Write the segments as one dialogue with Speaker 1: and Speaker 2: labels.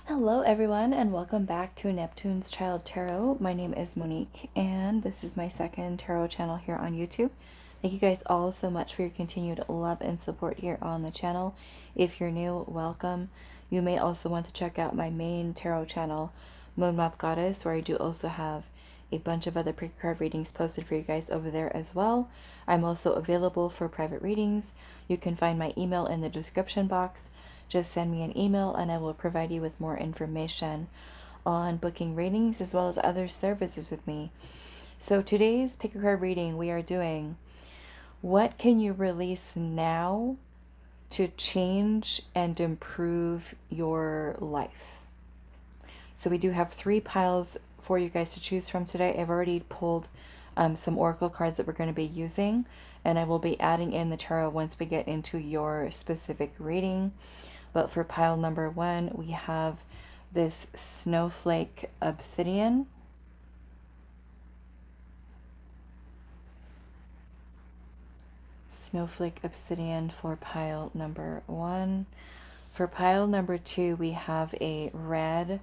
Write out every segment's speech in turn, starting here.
Speaker 1: Hello everyone and welcome back to Neptune's Child Tarot. My name is Monique and this is my second tarot channel here on YouTube. Thank you guys all so much for your continued love and support here on the channel. If you're new, welcome. You may also want to check out my main tarot channel, Moon Moth Goddess, where I do also have a bunch of other pre-card readings posted for you guys over there as well. I'm also available for private readings. You can find my email in the description box. Just send me an email and I will provide you with more information on booking readings as well as other services with me. So today's pick a card reading, we are doing what can you release now to change and improve your life. So we do have 3 piles for you guys to choose from today. I've already pulled some oracle cards that we're going to be using, and I will be adding in the tarot once we get into your specific reading. But for pile number 1, we have this Snowflake Obsidian. Snowflake Obsidian for pile number 1. For pile number 2, we have a Red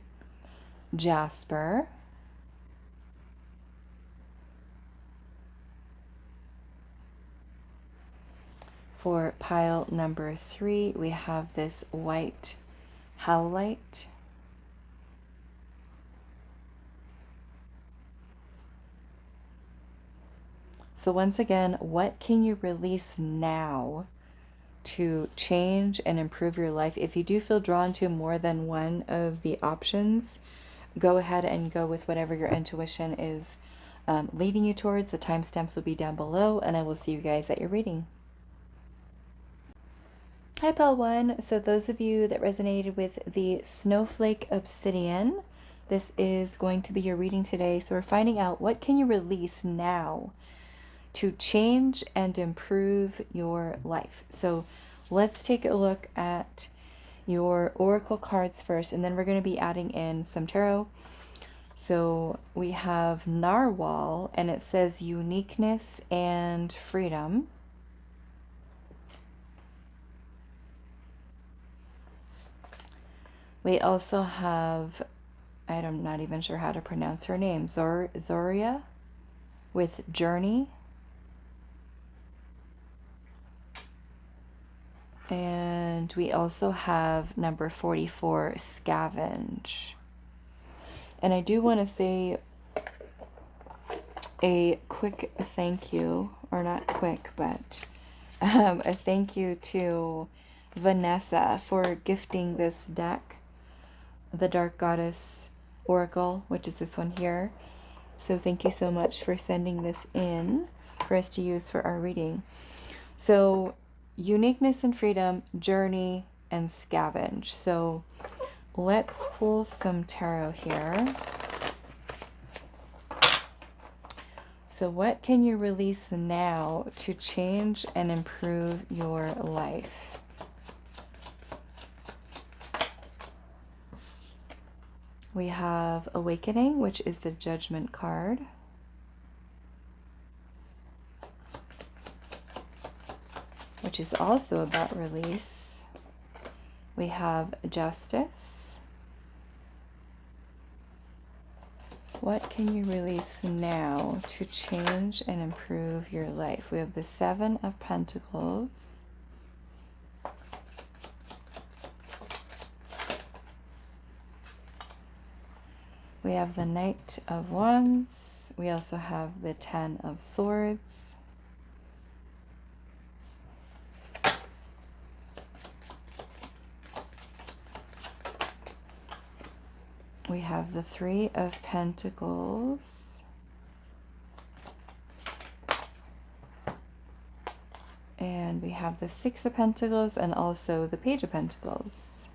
Speaker 1: Jasper. For pile number 3, we have this white Howlite. So once again, what can you release now to change and improve your life? If you do feel drawn to more than one of the options, go ahead and go with whatever your intuition is leading you towards. The timestamps will be down below, and I will see you guys at your reading. Hi pile 1. So those of you that resonated with the Snowflake Obsidian, this is going to be your reading today. So we're finding out what can you release now to change and improve your life. So let's take a look at your oracle cards first, and then we're going to be adding in some tarot. So we have Narwhal, and it says uniqueness and freedom. We also have, I'm not even sure how to pronounce her name, Zoria with Journey. And we also have number 44, Scavenge. And I do want to say a quick thank you, or not quick, but a thank you to Vanessa for gifting this deck, the Dark Goddess Oracle, which is this one here. So thank you so much for sending this in for us to use for our reading. So uniqueness and freedom, journey, and scavenge. So let's pull some tarot here. So what can you release now to change and improve your life? We have Awakening, which is the Judgment card. Which is also about release. We have Justice. What can you release now to change and improve your life? We have the 7 of Pentacles. We have the Knight of Wands. We also have the 10 of Swords. We have the 3 of Pentacles. And we have the 6 of Pentacles and also the Page of Pentacles.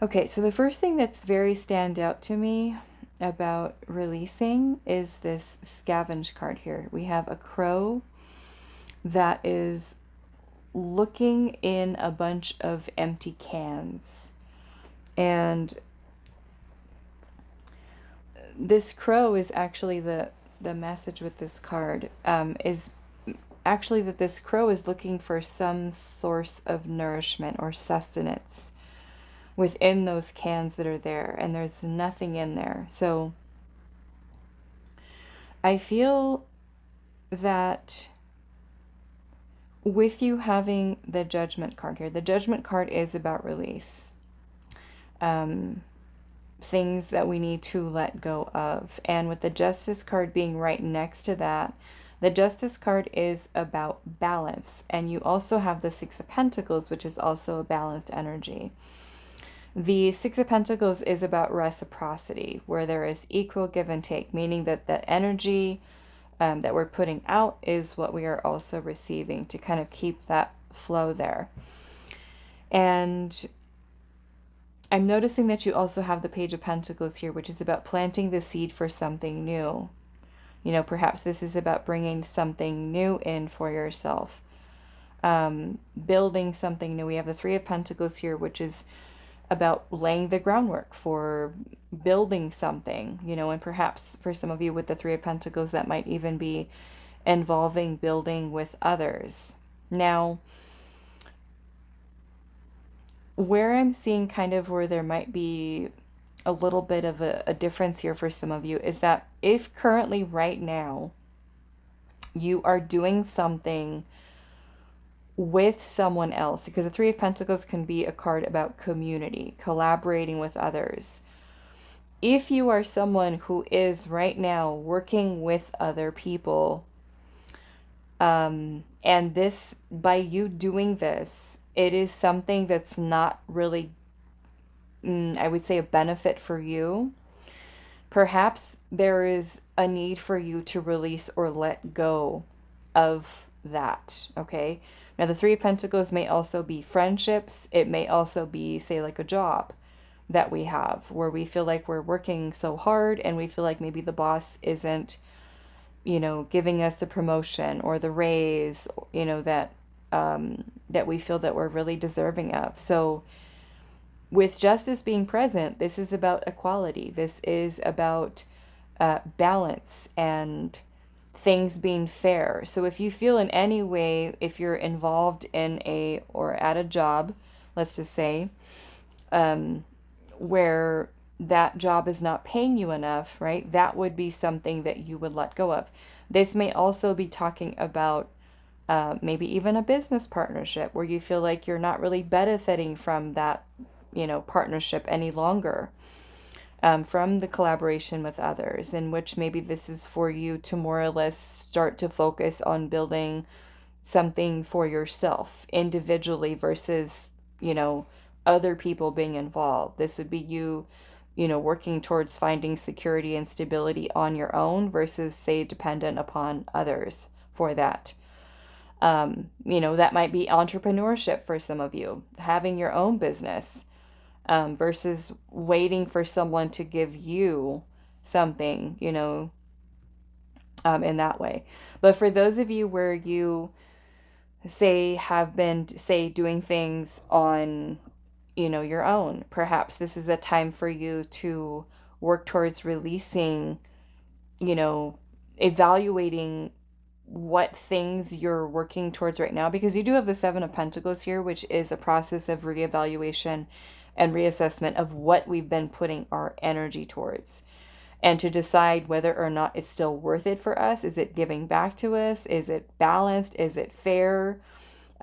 Speaker 1: Okay, so the first thing that's very stand out to me about releasing is this Scavenge card here. We have a crow that is looking in a bunch of empty cans. And this crow is actually the message with this card is actually that this crow is looking for some source of nourishment or sustenance within those cans that are there, and there's nothing in there. So I feel that with you having the Judgment card here, the Judgment card is about release. Things that we need to let go of. And with the Justice card being right next to that, the Justice card is about balance. And you also have the Six of Pentacles, which is also a balanced energy. The Six of Pentacles is about reciprocity, where there is equal give and take, meaning that the energy that we're putting out is what we are also receiving, to kind of keep that flow there. And I'm noticing that you also have the Page of Pentacles here, which is about planting the seed for something new. You know, perhaps this is about bringing something new in for yourself, building something new. We have the Three of Pentacles here, which is about laying the groundwork for building something, you know, and perhaps for some of you with the Three of Pentacles, that might even be involving building with others. Now, where I'm seeing kind of where there might be a little bit of a difference here for some of you is that if currently right now you are doing something with someone else, because the Three of Pentacles can be a card about community, collaborating with others. If you are someone who is right now working with other people, and this, by you doing this, it is something that's not really, I would say, a benefit for you. Perhaps there is a need for you to release or let go of that, okay? Now, the Three of Pentacles may also be friendships. It may also be, say, like a job that we have where we feel like we're working so hard and we feel like maybe the boss isn't, you know, giving us the promotion or the raise, you know, that that we feel that we're really deserving of. So with justice being present, this is about equality. This is about balance and things being fair. So if you feel in any way, if you're involved in a, or at a job, let's just say, where that job is not paying you enough, right? That would be something that you would let go of. This may also be talking about maybe even a business partnership where you feel like you're not really benefiting from that, you know, partnership any longer, from the collaboration with others, in which maybe this is for you to more or less start to focus on building something for yourself individually versus, you know, other people being involved. This would be you, you know, working towards finding security and stability on your own versus, say, dependent upon others for that. You know, that might be entrepreneurship for some of you, having your own business, versus waiting for someone to give you something, you know, in that way. But for those of you where you, say, have been, say, doing things on, you know, your own, perhaps this is a time for you to work towards releasing, you know, evaluating what things you're working towards right now, because you do have the Seven of Pentacles here, which is a process of reevaluation and reassessment of what we've been putting our energy towards, and to decide whether or not it's still worth it for us. Is it giving back to us? Is it balanced? Is it fair?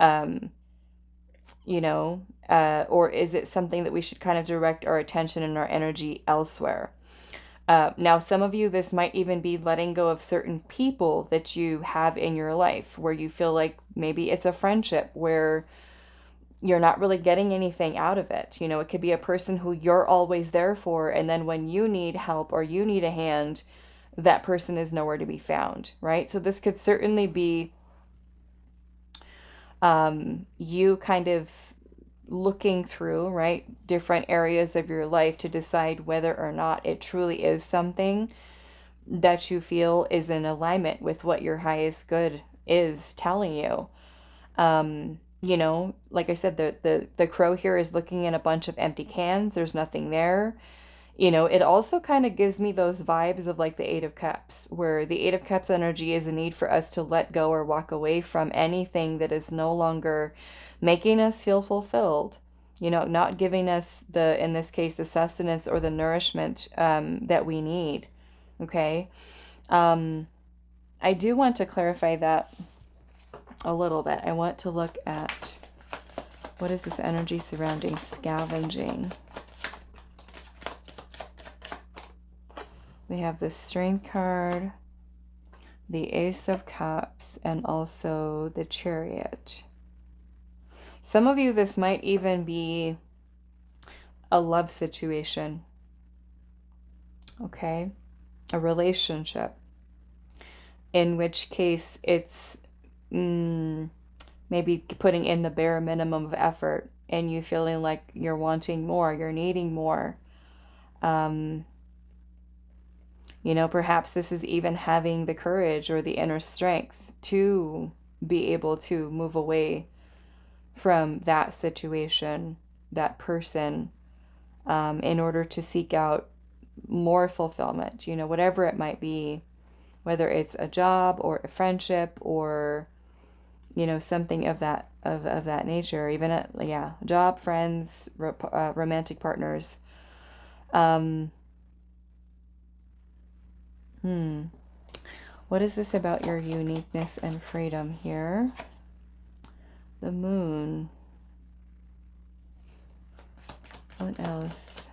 Speaker 1: You know, or is it something that we should kind of direct our attention and our energy elsewhere? Now, some of you, this might even be letting go of certain people that you have in your life where you feel like maybe it's a friendship where you're not really getting anything out of it. You know, it could be a person who you're always there for, and then when you need help or you need a hand, that person is nowhere to be found, right? So this could certainly be you kind of looking through, right, different areas of your life to decide whether or not it truly is something that you feel is in alignment with what your highest good is telling you. You know, like I said, the crow here is looking in a bunch of empty cans. There's nothing there. You know, it also kind of gives me those vibes of like the Eight of Cups, where the Eight of Cups energy is a need for us to let go or walk away from anything that is no longer making us feel fulfilled. You know, not giving us the, in this case, the sustenance or the nourishment that we need. Okay. I do want to clarify that a little bit. I want to look at what is this energy surrounding scavenging. We have the Strength card, the Ace of Cups, and also the Chariot. Some of you, this might even be a love situation, okay? A relationship, in which case it's maybe putting in the bare minimum of effort and you feeling like you're wanting more, you're needing more. You know, perhaps this is even having the courage or the inner strength to be able to move away from that situation, that person, in order to seek out more fulfillment, you know, whatever it might be, whether it's a job or a friendship or, you know, something of that nature, even a job, friends, romantic partners. What is this about your uniqueness and freedom here? The Moon. What else?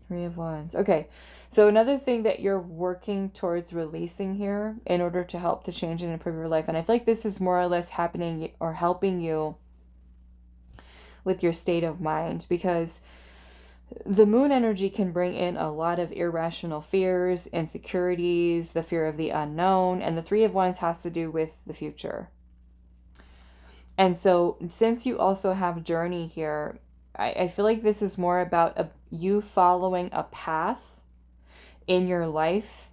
Speaker 1: Three of Wands. Okay, so another thing that you're working towards releasing here in order to help to change and improve your life, and I feel like this is more or less happening or helping you with your state of mind, because the Moon energy can bring in a lot of irrational fears, insecurities, the fear of the unknown, and the Three of Wands has to do with the future. And so since you also have journey here, I feel like this is more about you following a path in your life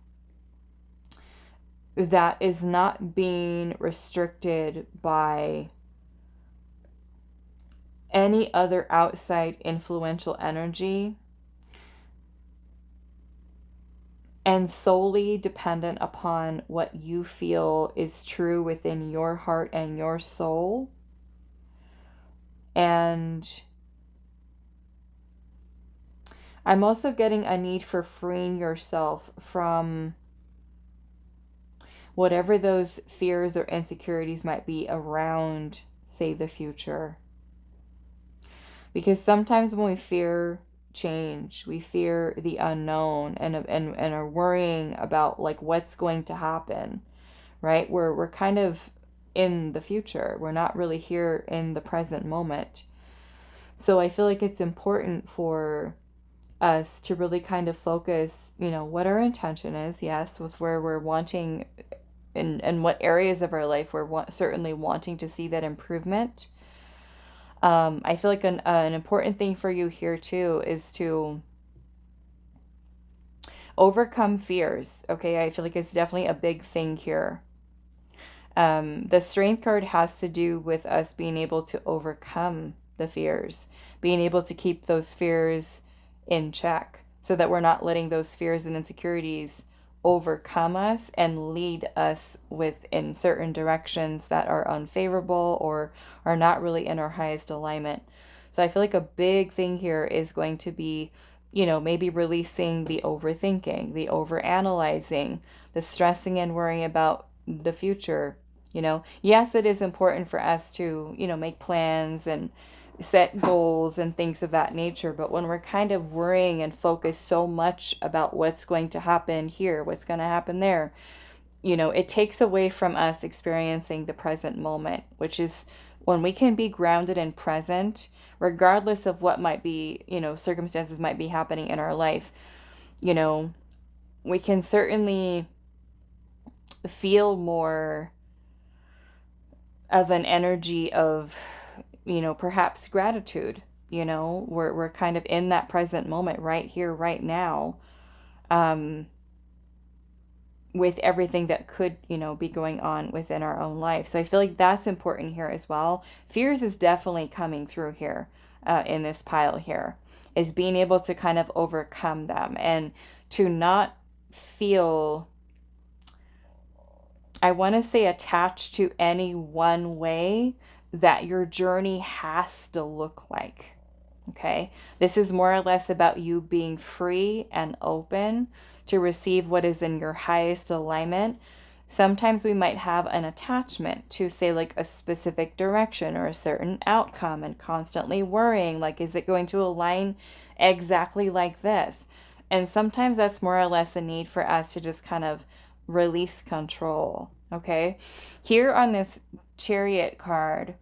Speaker 1: that is not being restricted by any other outside influential energy and solely dependent upon what you feel is true within your heart and your soul. And I'm also getting a need for freeing yourself from whatever those fears or insecurities might be around, say, the future. Because sometimes when we fear change, we fear the unknown and are worrying about like what's going to happen, right? We're kind of in the future. We're not really here in the present moment. So I feel like it's important for us to really kind of focus, you know, what our intention is, yes, with where we're wanting and what areas of our life we're certainly wanting to see that improvement. I feel like an important thing for you here too is to overcome fears. Okay, I feel like it's definitely a big thing here. The Strength card has to do with us being able to overcome the fears, being able to keep those fears in check so that we're not letting those fears and insecurities overcome us and lead us in certain directions that are unfavorable or are not really in our highest alignment. So I feel like a big thing here is going to be, you know, maybe releasing the overthinking, the overanalyzing, the stressing and worrying about the future. You know, yes, it is important for us to, you know, make plans and set goals and things of that nature, but when we're kind of worrying and focused so much about what's going to happen here, what's going to happen there, you know, it takes away from us experiencing the present moment, which is when we can be grounded and present, regardless of what might be, you know, circumstances might be happening in our life. You know, we can certainly feel more of an energy of, you know, perhaps gratitude. You know, we're kind of in that present moment right here, right now. with everything that could, be going on within our own life. So I feel like that's important here as well. Fears is definitely coming through here in this pile here, is being able to kind of overcome them and to not feel, I want to say, attached to any one way that your journey has to look like. Okay, this is more or less about you being free and open to receive what is in your highest alignment. Sometimes we might have an attachment to, say, like a specific direction or a certain outcome and constantly worrying, like, is it going to align exactly like this? And sometimes that's more or less a need for us to just kind of release control. Okay, here on this Chariot card,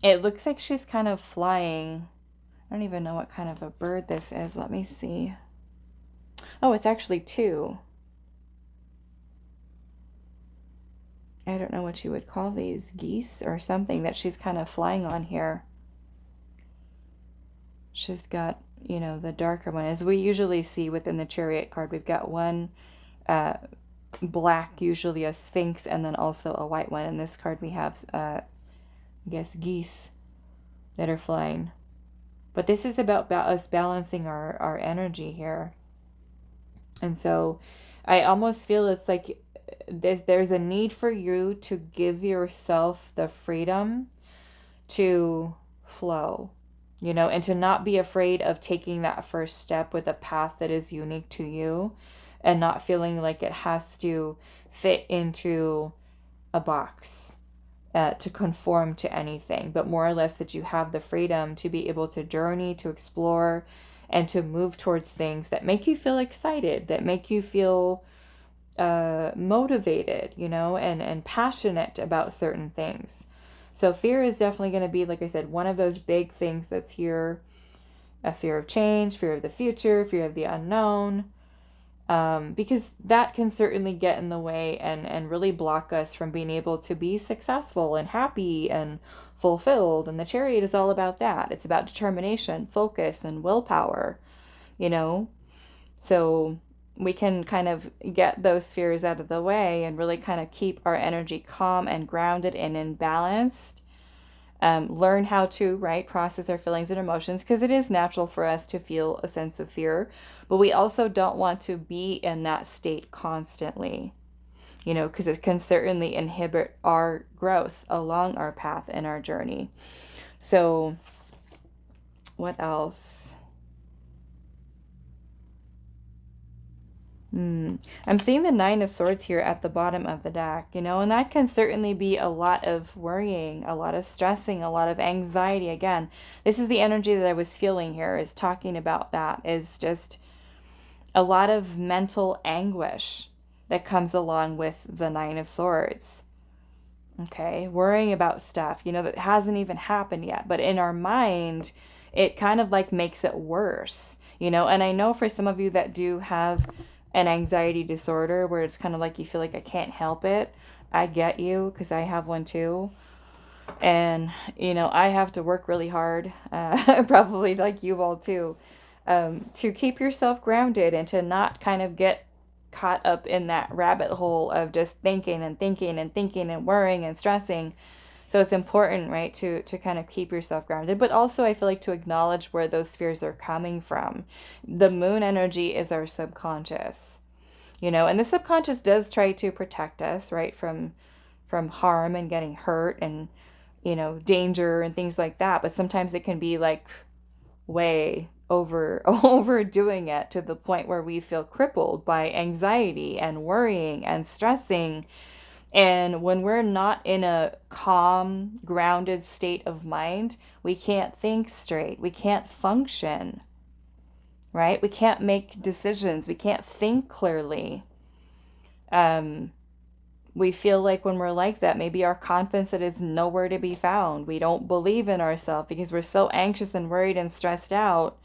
Speaker 1: it looks like she's kind of flying. I don't even know what kind of a bird this is. Let me see. Oh, it's actually two. I don't know what you would call these, geese or something that she's kind of flying on here. She's got, the darker one. As we usually see within the Chariot card, we've got one black, usually a sphinx, and then also a white one. In this card we have, I guess, geese that are flying. But this is about us balancing our energy here. And so I almost feel it's like there's a need for you to give yourself the freedom to flow, and to not be afraid of taking that first step with a path that is unique to you and not feeling like it has to fit into a box. To conform to anything, but more or less that you have the freedom to be able to journey, to explore, and to move towards things that make you feel excited, that make you feel motivated, and passionate about certain things. So fear is definitely going to be, like I said, one of those big things that's here. A fear of change, fear of the future, fear of the unknown. Because that can certainly get in the way and really block us from being able to be successful and happy and fulfilled. And the Chariot is all about that. It's about determination, focus, and willpower, So we can kind of get those fears out of the way and really kind of keep our energy calm and grounded and in balanced. Learn how to, process our feelings and emotions, because it is natural for us to feel a sense of fear, but we also don't want to be in that state constantly, because it can certainly inhibit our growth along our path and our journey. So what else? I'm seeing the Nine of Swords here at the bottom of the deck, and that can certainly be a lot of worrying, a lot of stressing, a lot of anxiety. Again, this is the energy that I was feeling here, is talking about that, is just a lot of mental anguish that comes along with the Nine of Swords. Okay, worrying about stuff, that hasn't even happened yet, but in our mind, it kind of like makes it worse, and I know for some of you that do have an anxiety disorder where it's kind of like you feel like I can't help it. I get you, because I have one too. And, I have to work really hard, probably like you all too, to keep yourself grounded and to not kind of get caught up in that rabbit hole of just thinking and thinking and thinking and worrying and stressing. So it's important, to kind of keep yourself grounded, but also I feel like to acknowledge where those fears are coming from. The moon energy is our subconscious, and the subconscious does try to protect us, from harm and getting hurt and, danger and things like that. But sometimes it can be like way overdoing it to the point where we feel crippled by anxiety and worrying and stressing. And when we're not in a calm, grounded state of mind, we can't think straight. We can't function, We can't make decisions. We can't think clearly. We feel like when we're like that, maybe our confidence is nowhere to be found. We don't believe in ourselves because we're so anxious and worried and stressed out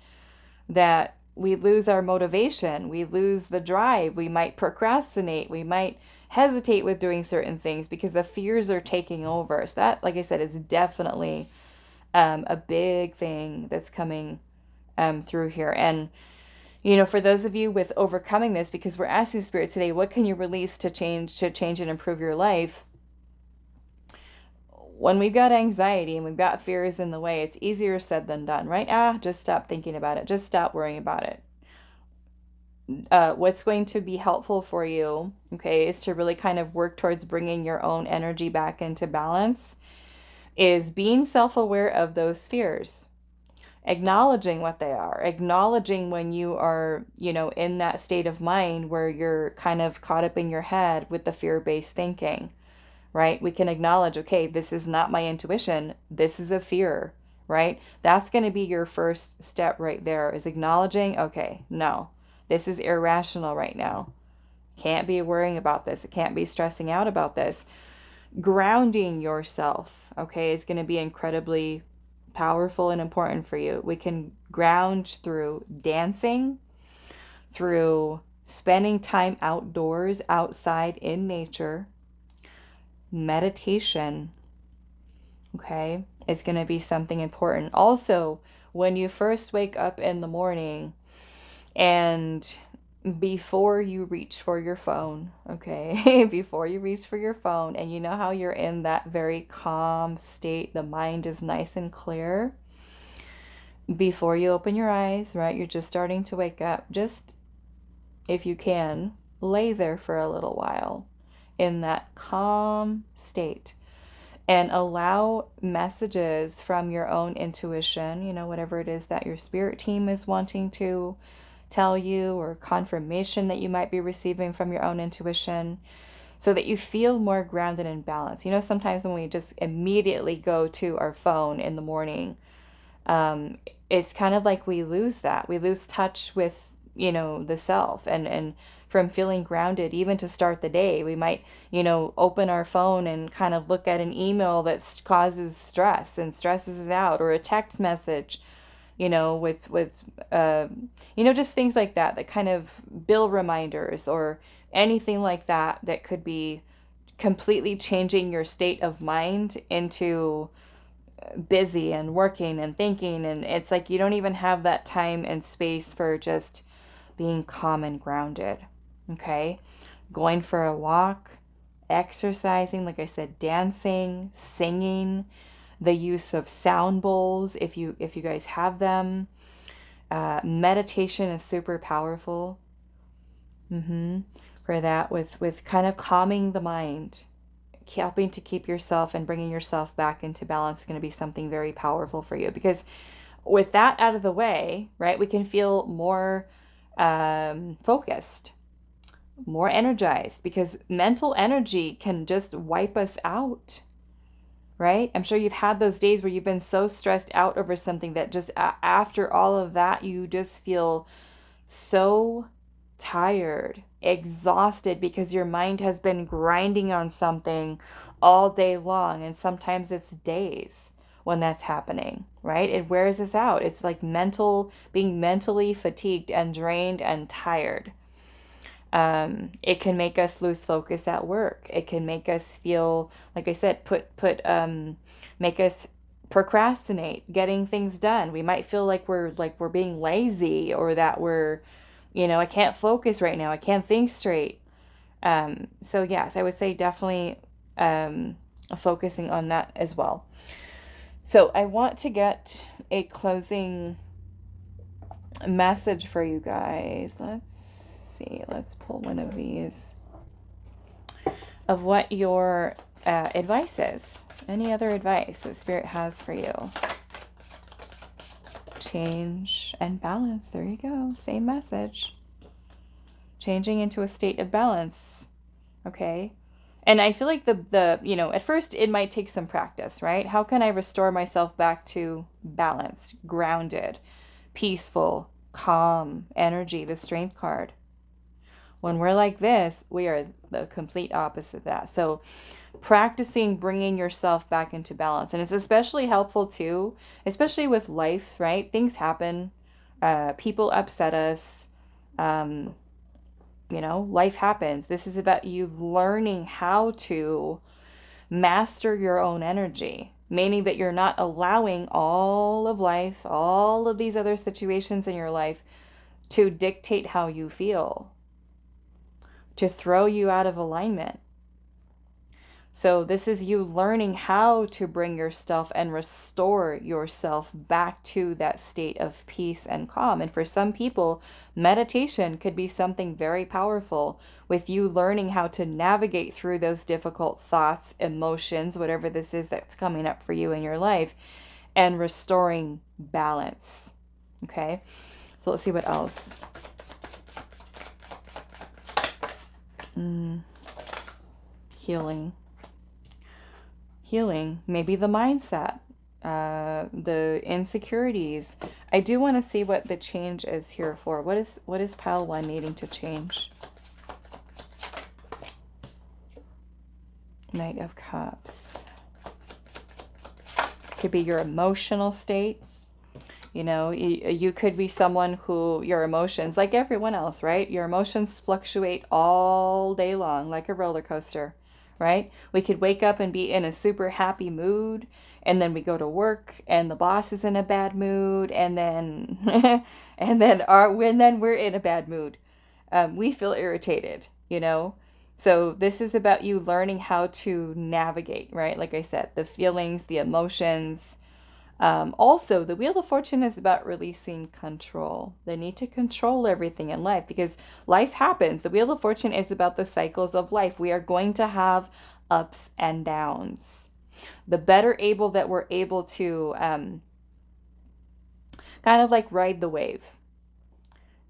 Speaker 1: that we lose our motivation. We lose the drive. We might procrastinate. We might hesitate with doing certain things because the fears are taking over. So that, like I said, is definitely a big thing that's coming through here. And For those of you with overcoming this, because we're asking Spirit today, what can you release to change and improve your life? When we've got anxiety and we've got fears in the way, it's easier said than done, right? Just stop thinking about it. Just stop worrying about it. What's going to be helpful for you, okay, is to really kind of work towards bringing your own energy back into balance, is being self-aware of those fears, acknowledging what they are, acknowledging when you are, in that state of mind where you're kind of caught up in your head with the fear-based thinking, right? We can acknowledge, okay, this is not my intuition, this is a fear, right? That's going to be your first step right there, is acknowledging, okay, no, this is irrational right now. Can't be worrying about this. It can't be stressing out about this. Grounding yourself, okay, is going to be incredibly powerful and important for you. We can ground through dancing, through spending time outdoors, outside in nature. Meditation, okay, is going to be something important. Also, when you first wake up in the morning, and before you reach for your phone, okay, before you reach for your phone, and you know how you're in that very calm state, the mind is nice and clear. Before you open your eyes, right, you're just starting to wake up. Just, if you can, lay there for a little while in that calm state and allow messages from your own intuition, whatever it is that your spirit team is wanting to tell you, or confirmation that you might be receiving from your own intuition, so that you feel more grounded and balanced. Sometimes when we just immediately go to our phone in the morning, it's kind of like we lose touch with, the self, and from feeling grounded, even to start the day. We might, open our phone and kind of look at an email that causes stress and stresses us out, or a text message, with just things like that kind of bill reminders, or anything like that could be completely changing your state of mind into busy and working and thinking. And it's like you don't even have that time and space for just being calm and grounded, okay? Going for a walk, exercising, like I said, dancing, singing, the use of sound bowls, if you guys have them. Meditation is super powerful for that, with kind of calming the mind, helping to keep yourself and bringing yourself back into balance is going to be something very powerful for you. Because with that out of the way, right, we can feel more focused, more energized, because mental energy can just wipe us out. Right? I'm sure you've had those days where you've been so stressed out over something that just after all of that, you just feel so tired, exhausted, because your mind has been grinding on something all day long. And sometimes it's days when that's happening, right? It wears us out. It's like being mentally fatigued and drained and tired. It can make us lose focus at work. It can make us feel, like I said, make us procrastinate getting things done. We might feel like we're being lazy, or that we're, I can't focus right now. I can't think straight. So yes, I would say definitely focusing on that as well. So I want to get a closing message for you guys. Let's pull one of these of what your advice is. Any other advice that Spirit has for you? Change and balance. There you go. Same message. Changing into a state of balance. Okay. And I feel like at first it might take some practice, right? How can I restore myself back to balance, grounded, peaceful, calm energy, the Strength card? When we're like this, we are the complete opposite of that. So practicing bringing yourself back into balance. And it's especially helpful too, especially with life, right? Things happen. People upset us. Life happens. This is about you learning how to master your own energy, meaning that you're not allowing all of life, all of these other situations in your life to dictate how you feel, to throw you out of alignment. So this is you learning how to bring yourself and restore yourself back to that state of peace and calm. And for some people, meditation could be something very powerful, with you learning how to navigate through those difficult thoughts, emotions, whatever this is that's coming up for you in your life, and restoring balance. Okay, so let's see what else. Healing. Healing, maybe the mindset, the insecurities. I do want to see what the change is here for. What is pile 1 needing to change? Knight of Cups. Could be your emotional state. You know, you could be someone who your emotions, like everyone else, right? Your emotions fluctuate all day long, like a roller coaster. Right? We could wake up and be in a super happy mood, and then we go to work and the boss is in a bad mood, and then then we're in a bad mood. We feel irritated, you know? So this is about you learning how to navigate, right? Like I said, the feelings, the emotions. Also, the Wheel of Fortune is about releasing control. The need to control everything in life, because life happens. The Wheel of Fortune is about the cycles of life. We are going to have ups and downs. The better able that we're able to kind of like ride the wave,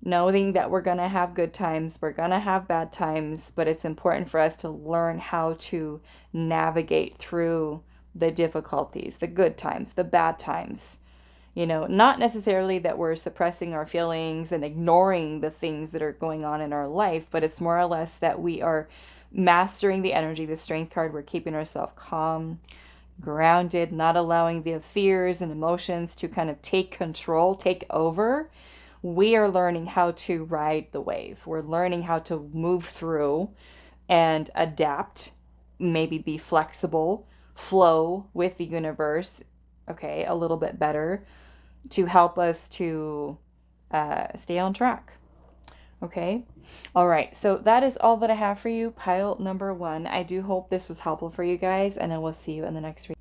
Speaker 1: knowing that we're going to have good times, we're going to have bad times, but it's important for us to learn how to navigate through the difficulties, the good times, the bad times. You know, not necessarily that we're suppressing our feelings and ignoring the things that are going on in our life, but it's more or less that we are mastering the energy, the Strength card. We're keeping ourselves calm, grounded, not allowing the fears and emotions to kind of take control, take over. We are learning how to ride the wave. We're learning how to move through and adapt, maybe be flexible, flow with the universe, okay, a little bit better, to help us to stay on track. Okay, all right, so that is all that I have for you, pile number 1. I do hope this was helpful for you guys, and I will see you in the next reading.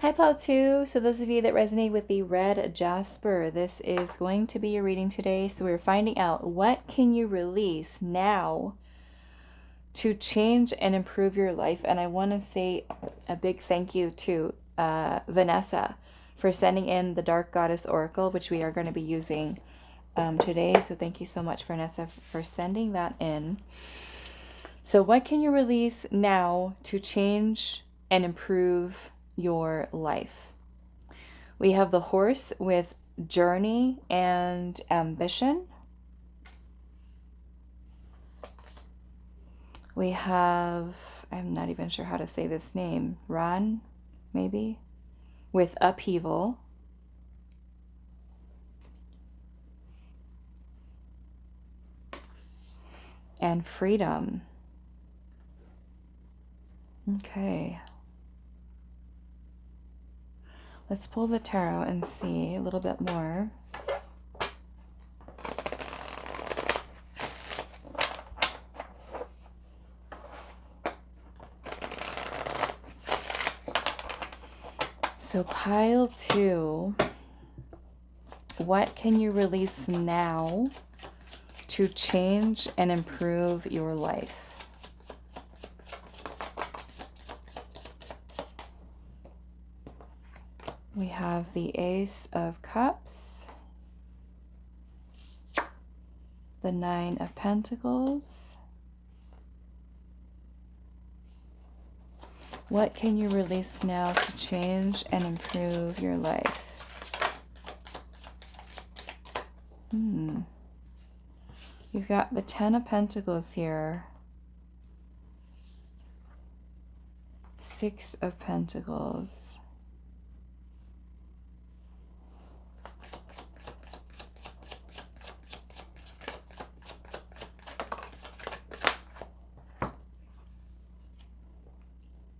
Speaker 1: Hi, pile 2. So those of you that resonate with the Red Jasper, this is going to be your reading today. So we're finding out, what can you release now to change and improve your life? And I want to say a big thank you to Vanessa for sending in the Dark Goddess Oracle, which we are going to be using today. So thank you so much, Vanessa, for sending that in. So what can you release now to change and improve your life? We have the Horse with journey and ambition. We have, I'm not even sure how to say this name, Ran, maybe, with upheaval. And freedom. Okay. Let's pull the tarot and see a little bit more. So pile 2, what can you release now to change and improve your life? We have the Ace of Cups, the Nine of Pentacles. What can you release now to change and improve your life? You've got the Ten of Pentacles here. Six of Pentacles.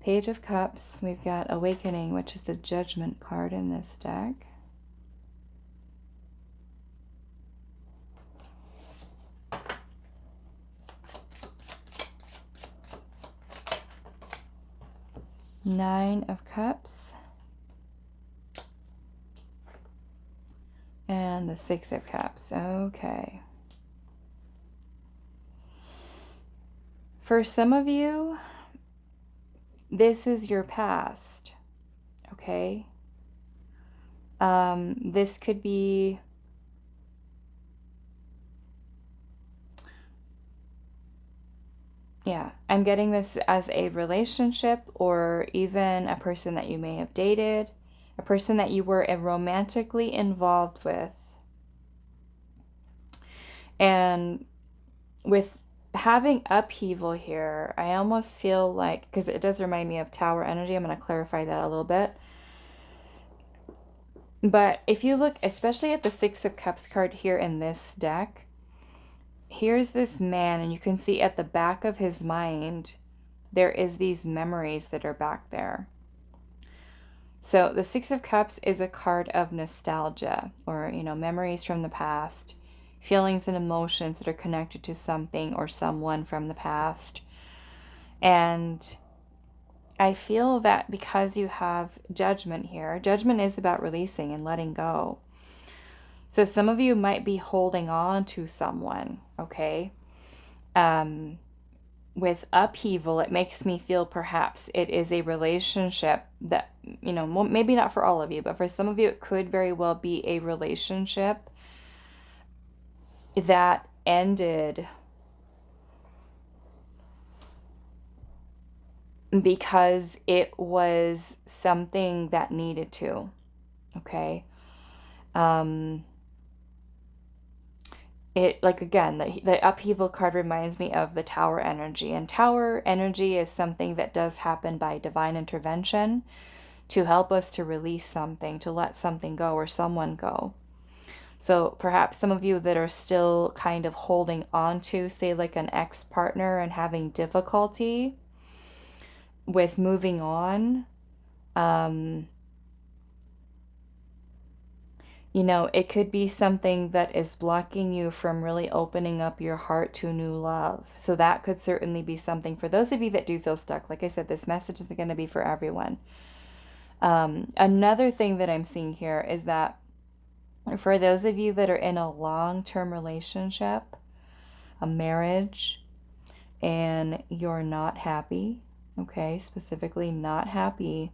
Speaker 1: Page of Cups. We've got Awakening, which is the Judgment card in this deck. Nine of Cups. And the Six of Cups. Okay. For some of you, this is your past. Okay. This could be I'm getting this as a relationship, or even a person that you may have dated, a person that you were romantically involved with. And with having upheaval here, I almost feel like, because it does remind me of Tower energy, I'm going to clarify that a little bit. But if you look, especially at the Six of Cups card here in this deck, here's this man, and you can see at the back of his mind, there is these memories that are back there. So the Six of Cups is a card of nostalgia, or, memories from the past, feelings and emotions that are connected to something or someone from the past. And I feel that because you have Judgment here, Judgment is about releasing and letting go. So some of you might be holding on to someone, okay? With upheaval, it makes me feel perhaps it is a relationship that, maybe not for all of you, but for some of you, it could very well be a relationship that ended because it was something that needed to, okay? It, like, again, the upheaval card reminds me of the Tower energy. And Tower energy is something that does happen by divine intervention to help us to release something, to let something go or someone go. So perhaps some of you that are still kind of holding on to, say, like an ex-partner and having difficulty with moving on, it could be something that is blocking you from really opening up your heart to new love. So that could certainly be something for those of you that do feel stuck. Like I said, this message is going to be for everyone. Another thing that I'm seeing here is that for those of you that are in a long-term relationship, a marriage, and you're not happy, okay, specifically not happy,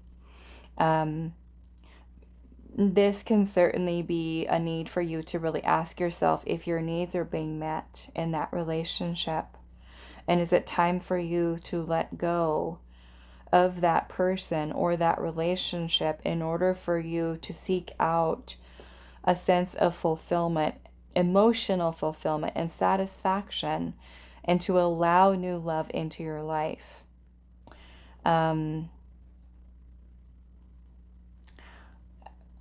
Speaker 1: this can certainly be a need for you to really ask yourself if your needs are being met in that relationship. And is it time for you to let go of that person or that relationship in order for you to seek out a sense of fulfillment, emotional fulfillment and satisfaction, and to allow new love into your life?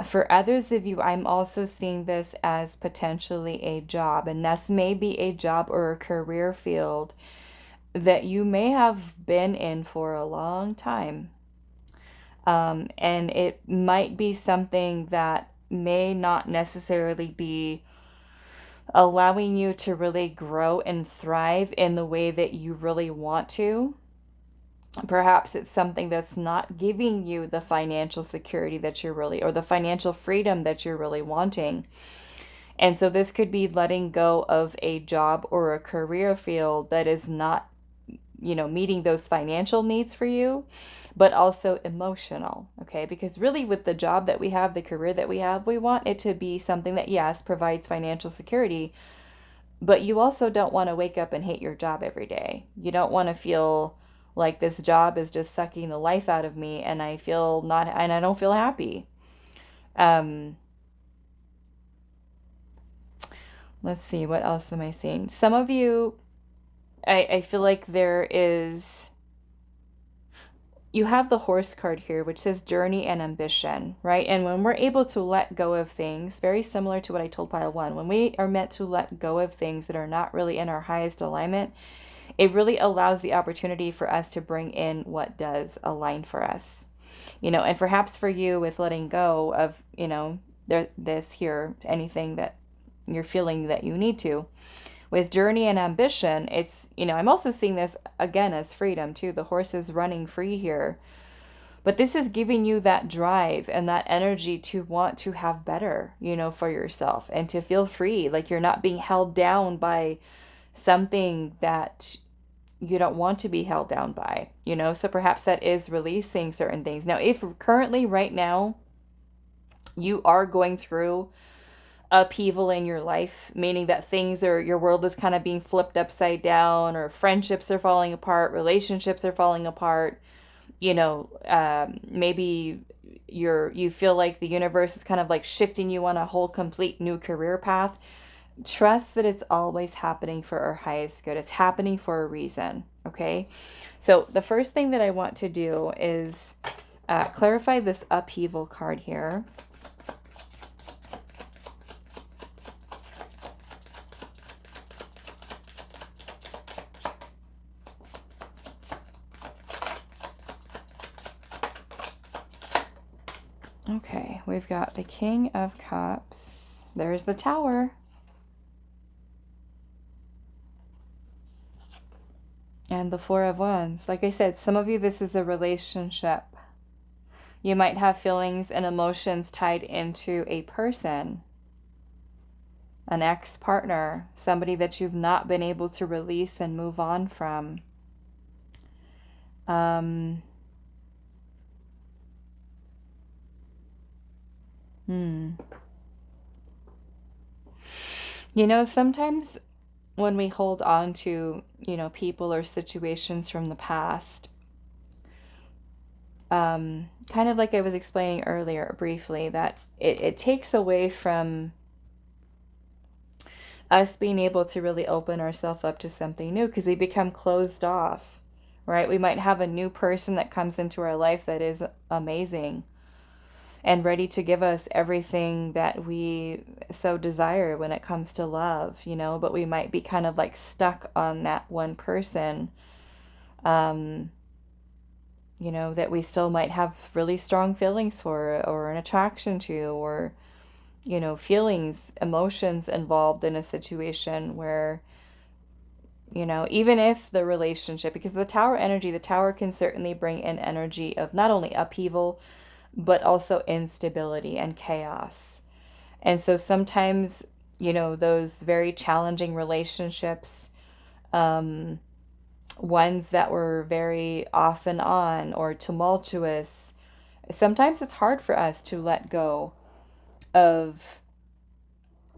Speaker 1: For others of you, I'm also seeing this as potentially a job, and this may be a job or a career field that you may have been in for a long time. And it might be something that may not necessarily be allowing you to really grow and thrive in the way that you really want to. Perhaps it's something that's not giving you the financial security that you're really, or the financial freedom that you're really wanting. And so this could be letting go of a job or a career field that is not, meeting those financial needs for you, but also emotional, okay? Because really with the job that we have, the career that we have, we want it to be something that, yes, provides financial security, but you also don't want to wake up and hate your job every day. You don't want to feel like this job is just sucking the life out of me and I don't feel happy. Let's see, what else am I seeing? Some of you, I feel like you have the Horse card here, which says journey and ambition, right? And when we're able to let go of things, very similar to what I told pile one, when we are meant to let go of things that are not really in our highest alignment, it really allows the opportunity for us to bring in what does align for us. And perhaps for you with letting go of, anything that you're feeling that you need to. With journey and ambition, it's, I'm also seeing this again as freedom too. The horse is running free here. But this is giving you that drive and that energy to want to have better, for yourself, and to feel free, like you're not being held down by something that you don't want to be held down by, so perhaps that is releasing certain things. Now, if currently right now you are going through upheaval in your life, meaning that your world is kind of being flipped upside down, or friendships are falling apart, relationships are falling apart, maybe you feel like the universe is kind of like shifting you on a whole complete new career path. Trust that it's always happening for our highest good. It's happening for a reason. Okay. So the first thing that I want to do is clarify this upheaval card here. Okay, we've got the King of Cups. There's the Tower. And the Four of Wands. Like I said, some of you, this is a relationship. You might have feelings and emotions tied into a person, an ex-partner, somebody that you've not been able to release and move on from. Sometimes when we hold on to, people or situations from the past, kind of like I was explaining earlier briefly, that it takes away from us being able to really open ourselves up to something new, because we become closed off, right? We might have a new person that comes into our life that is amazing and ready to give us everything that we so desire when it comes to love, but we might be kind of like stuck on that one person, that we still might have really strong feelings for, or an attraction to, or, feelings, emotions involved in a situation where, even if the relationship, because the Tower energy, the Tower can certainly bring in energy of not only upheaval, but also instability and chaos. And so sometimes, those very challenging relationships, ones that were very off and on or tumultuous, sometimes it's hard for us to let go of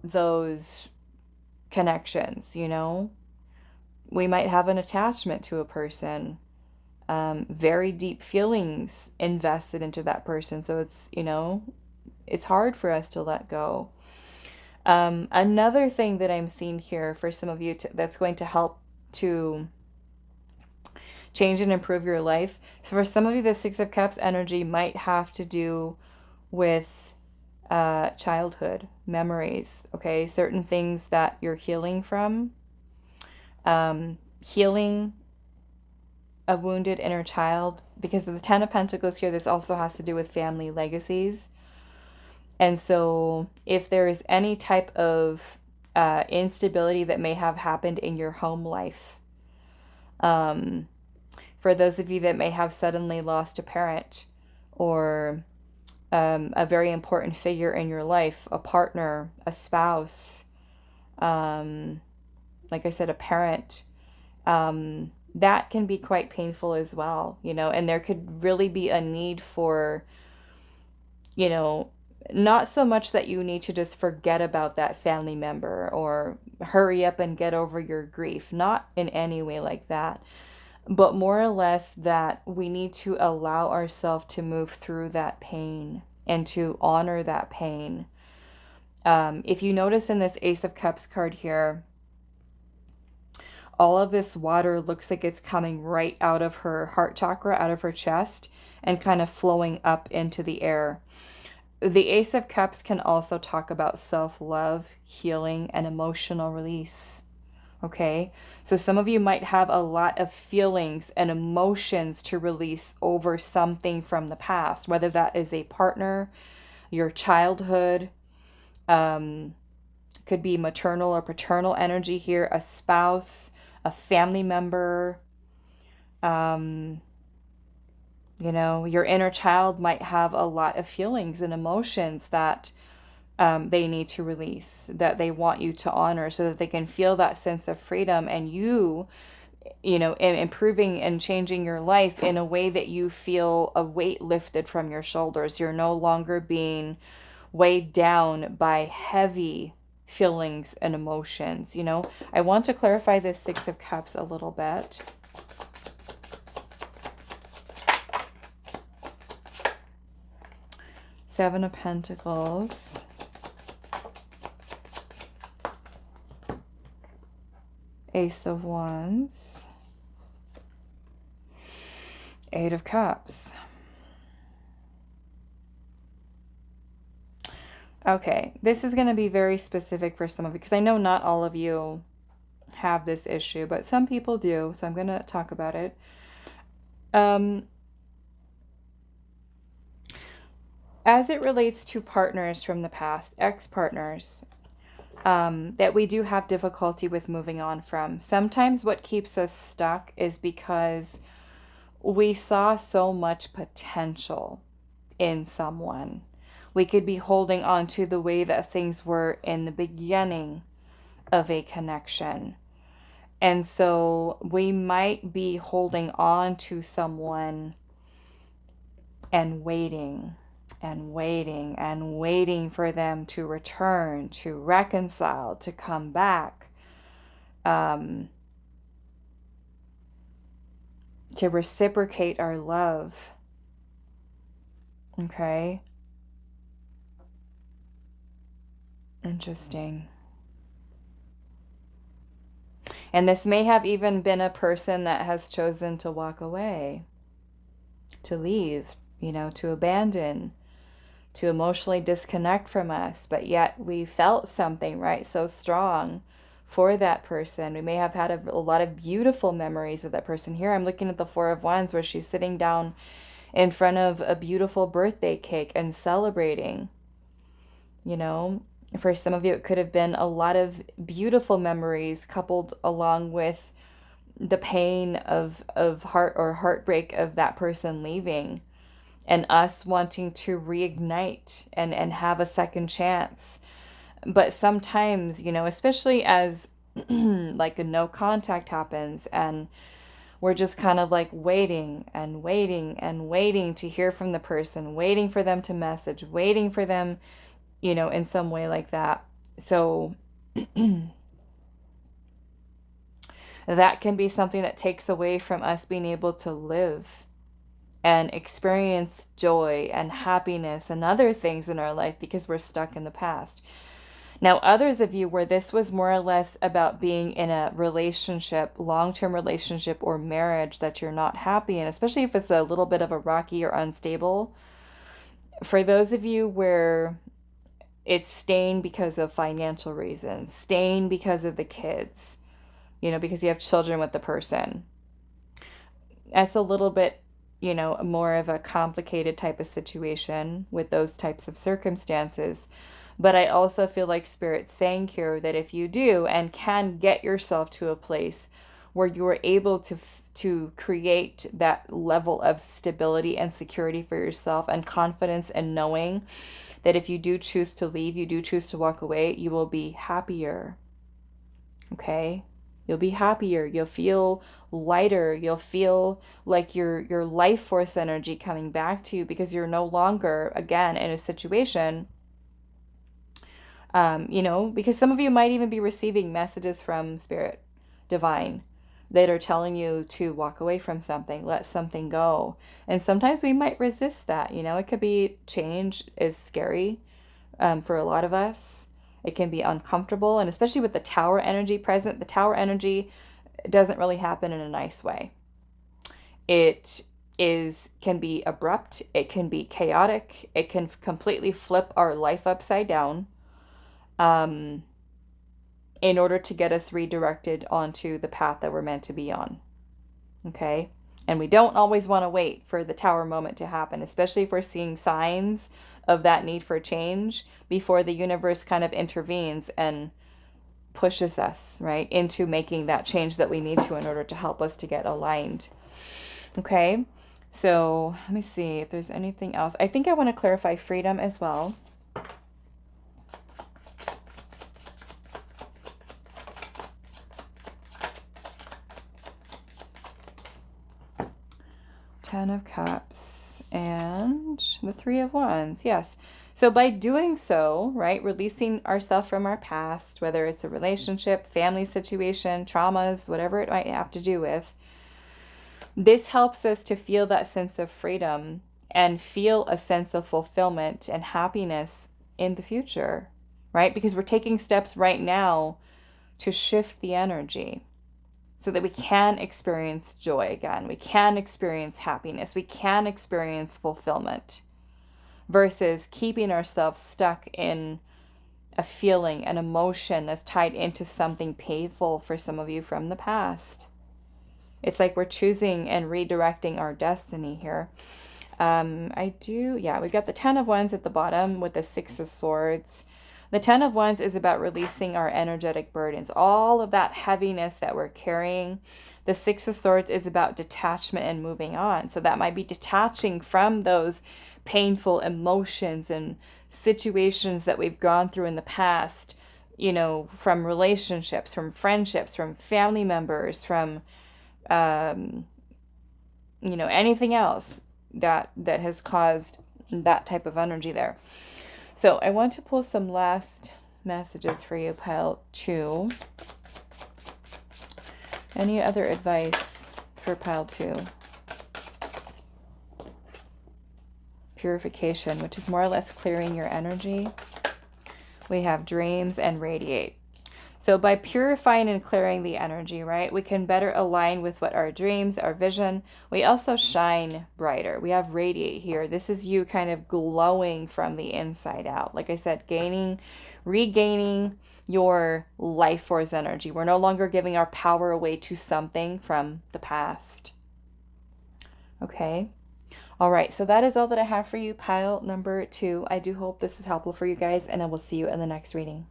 Speaker 1: those connections. We might have an attachment to a person, very deep feelings invested into that person. So it's hard for us to let go. Another thing that I'm seeing here for some of you that's going to help to change and improve your life. So for some of you, the Six of Cups energy might have to do with childhood memories. Okay, certain things that you're healing from. Healing a wounded inner child, because of the Ten of Pentacles here, this also has to do with family legacies. And so if there is any type of instability that may have happened in your home life, for those of you that may have suddenly lost a parent, or a very important figure in your life, a partner, a spouse, like I said, a parent, that can be quite painful as well, and there could really be a need for, not so much that you need to just forget about that family member or hurry up and get over your grief, not in any way like that, but more or less that we need to allow ourselves to move through that pain and to honor that pain. If you notice in this Ace of Cups card here, all of this water looks like it's coming right out of her heart chakra, out of her chest, and kind of flowing up into the air. The Ace of Cups can also talk about self-love, healing, and emotional release. Okay, so some of you might have a lot of feelings and emotions to release over something from the past, whether that is a partner, your childhood, could be maternal or paternal energy here, a spouse, a family member, You know, your inner child might have a lot of feelings and emotions that they need to release, that they want you to honor so that they can feel that sense of freedom, and you know, improving and changing your life in a way that you feel a weight lifted from your shoulders. You're no longer being weighed down by heavy feelings and emotions. You know, I want to clarify this Six of Cups a little bit. Seven of Pentacles. Ace of Wands. Eight of Cups. Okay, this is going to be very specific for some of you, because I know not all of you have this issue, but some people do, so I'm going to talk about it. As it relates to partners from the past, ex-partners, that we do have difficulty with moving on from. Sometimes what keeps us stuck is because we saw so much potential in someone. We could be holding on to the way that things were in the beginning of a connection. And so we might be holding on to someone and waiting and waiting and waiting for them to return, to reconcile, to come back, to reciprocate our love. Okay? Interesting. And this may have even been a person that has chosen to walk away, to leave, you know, to abandon, to emotionally disconnect from us, but yet we felt something, right, so strong for that person. We may have had a lot of beautiful memories with that person. Here I'm looking at the Four of Wands, where she's sitting down in front of a beautiful birthday cake and celebrating. You know, for some of you it could have been a lot of beautiful memories coupled along with the pain of heart or heartbreak of that person leaving, and us wanting to reignite and have a second chance. But sometimes, you know, especially as like a no contact happens, and we're just kind of like waiting and waiting and waiting to hear from the person, waiting for them to message, waiting for them, you know, in some way like that. So that can be something that takes away from us being able to live and experience joy and happiness and other things in our life, because we're stuck in the past. Now, others of you where this was more or less about being in a relationship, long-term relationship or marriage that you're not happy in, especially if it's a little bit of a rocky or unstable. For those of you where it's staying because of financial reasons, staying because of the kids, you know, because you have children with the person, that's a little bit, you know, more of a complicated type of situation with those types of circumstances. But I also feel like Spirit's saying here that if you do and can get yourself to a place where you are able to create that level of stability and security for yourself and confidence, and knowing that if you do choose to leave, you do choose to walk away, you will be happier. Okay? You'll be happier. You'll feel lighter. You'll feel like your life force energy coming back to you, because you're no longer, again, in a situation, you know, because some of you might even be receiving messages from Spirit, Divine, that are telling you to walk away from something, let something go. And sometimes we might resist that. You know, it could be, change is scary for a lot of us. It can be uncomfortable, and especially with the Tower energy present, the Tower energy doesn't really happen in a nice way. It can be abrupt, it can be chaotic, it can completely flip our life upside down in order to get us redirected onto the path that we're meant to be on. Okay? And we don't always want to wait for the Tower moment to happen, especially if we're seeing signs of that need for change before the universe kind of intervenes and pushes us, right, into making that change that we need to in order to help us to get aligned. Okay? So let me see if there's anything else. I think I want to clarify freedom as well. Ten of Cups and the Three of Wands. Yes. So by doing so, right, releasing ourselves from our past, whether it's a relationship, family situation, traumas, whatever it might have to do with, this helps us to feel that sense of freedom and feel a sense of fulfillment and happiness in the future, right? Because we're taking steps right now to shift the energy so that we can experience joy again. We can experience happiness. We can experience fulfillment versus keeping ourselves stuck in a feeling, an emotion that's tied into something painful for some of you from the past. It's like we're choosing and redirecting our destiny here. We've got the Ten of Wands at the bottom with the Six of Swords. The Ten of Wands is about releasing our energetic burdens, all of that heaviness that we're carrying. The Six of Swords is about detachment and moving on. So that might be detaching from those painful emotions and situations that we've gone through in the past, you know, from relationships, from friendships, from family members, from anything else that has caused that type of energy there. So I want to pull some last messages for you, pile 2. Any other advice for pile 2? Purification, which is more or less clearing your energy. We have dreams and radiate. So by purifying and clearing the energy, right, we can better align with what our dreams, our vision. We also shine brighter. We have radiate here. This is you kind of glowing from the inside out. Like I said, regaining your life force energy. We're no longer giving our power away to something from the past. Okay. All right. So that is all that I have for you, pile number 2. I do hope this was helpful for you guys, and I will see you in the next reading.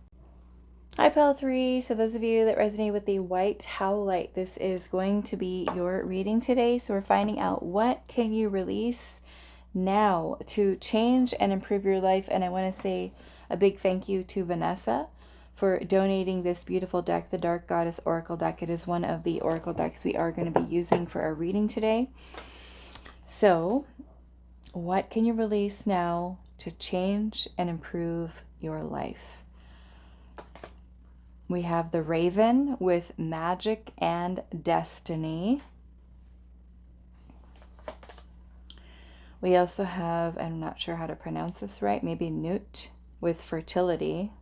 Speaker 1: Hi, pile 3. So those of you that resonate with the white howlite, this is going to be your reading today. So we're finding out what can you release now to change and improve your life. And I want to say a big thank you to Vanessa for donating this beautiful deck, the Dark Goddess Oracle deck. It is one of the Oracle decks we are going to be using for our reading today. So what can you release now to change and improve your life? We have the Raven with Magic and Destiny. We also have, I'm not sure how to pronounce this right, maybe Newt with Fertility.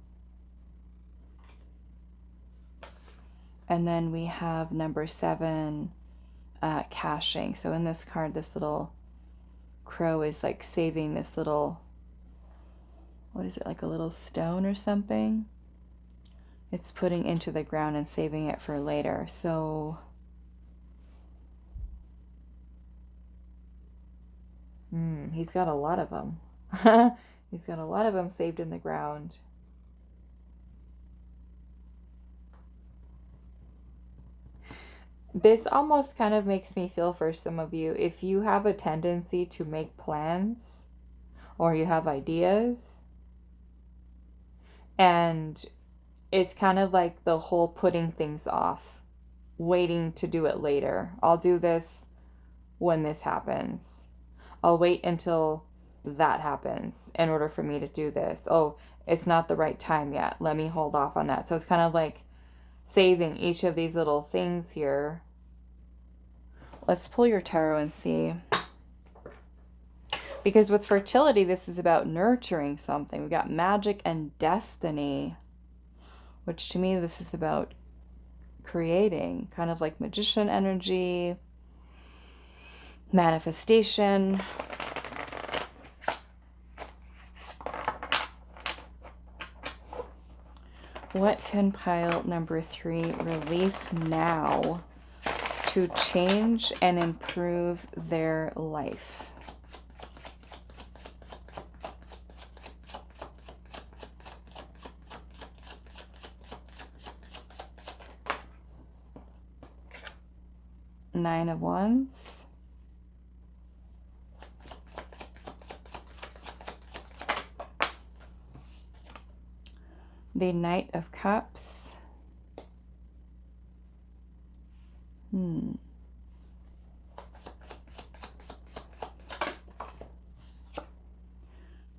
Speaker 1: And then we have number 7, Caching. So in this card, this little crow is like saving this little, what is it, like a little stone or something? It's putting into the ground and saving it for later. So he's got a lot of them. He's got a lot of them saved in the ground. This almost kind of makes me feel for some of you, if you have a tendency to make plans or you have ideas and it's kind of like the whole putting things off, waiting to do it later. I'll do this when this happens. I'll wait until that happens in order for me to do this. Oh, it's not the right time yet. Let me hold off on that. So it's kind of like saving each of these little things here. Let's pull your tarot and see. Because with fertility, this is about nurturing something. We've got Magic and Destiny, which to me, this is about creating, kind of like magician energy, manifestation. What can pile number 3 release now to change and improve their life? Nine of Wands. The Knight of Cups.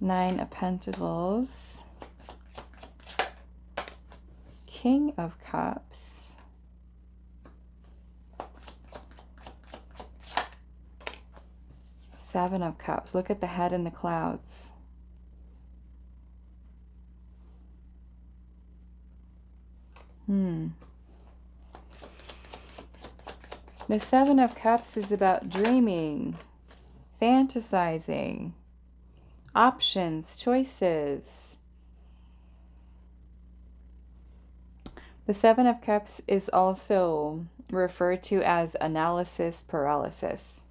Speaker 1: Nine of Pentacles. King of Cups. Seven of Cups. Look at the head in the clouds. The Seven of Cups is about dreaming, fantasizing, options, choices. The Seven of Cups is also referred to as analysis paralysis,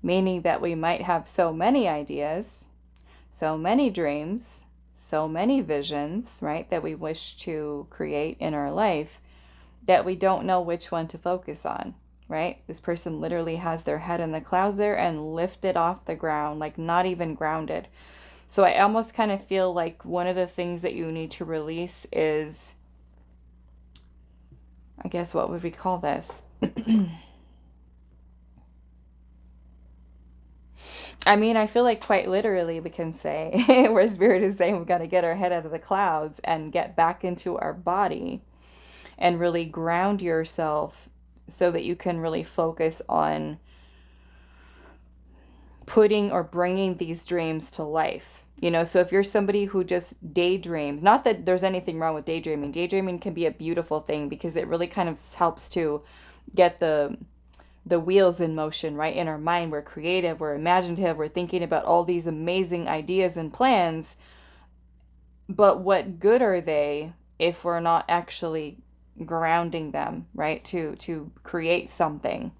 Speaker 1: meaning that we might have so many ideas, so many dreams, so many visions, right, that we wish to create in our life that we don't know which one to focus on, right? This person literally has their head in the clouds there and lifted off the ground, like not even grounded. So I almost kind of feel like one of the things that you need to release is, I guess, what would we call this? I mean, I feel like quite literally we can say, where Spirit is saying we've got to get our head out of the clouds and get back into our body and really ground yourself so that you can really focus on putting or bringing these dreams to life. You know, so if you're somebody who just daydreams, not that there's anything wrong with daydreaming. Daydreaming can be a beautiful thing because it really kind of helps to get the wheels in motion, right? In our mind, we're creative, we're imaginative, we're thinking about all these amazing ideas and plans. But what good are they if we're not actually grounding them, right? To create something.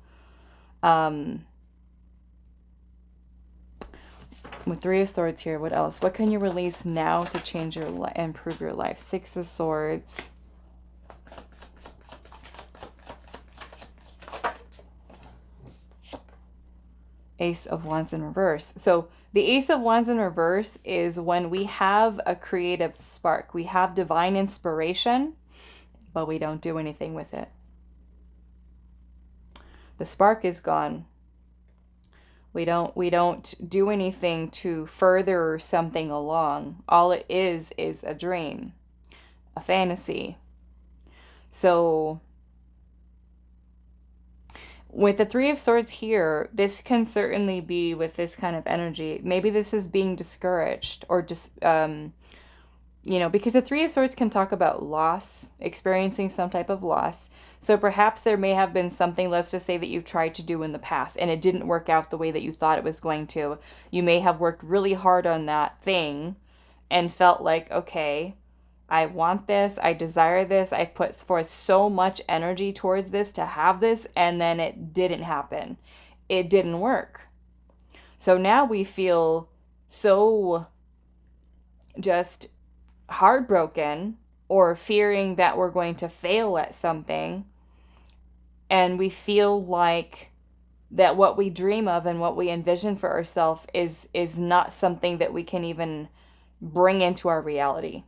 Speaker 1: With Three of Swords here, what else? What can you release now to change your life, improve your life? Six of Swords. Ace of Wands in reverse. So the Ace of Wands in reverse is when we have a creative spark. We have divine inspiration, but we don't do anything with it. The spark is gone. We don't do anything to further something along. All it is a dream, a fantasy. So with the Three of Swords here, this can certainly be with this kind of energy. Maybe this is being discouraged or just, you know, because the Three of Swords can talk about loss, experiencing some type of loss. So perhaps there may have been something, let's just say, that you tried to do in the past and it didn't work out the way that you thought it was going to. You may have worked really hard on that thing and felt like, okay, I want this, I desire this, I've put forth so much energy towards this to have this, and then it didn't happen. It didn't work. So now we feel so just heartbroken or fearing that we're going to fail at something. And we feel like that what we dream of and what we envision for ourselves is not something that we can even bring into our reality.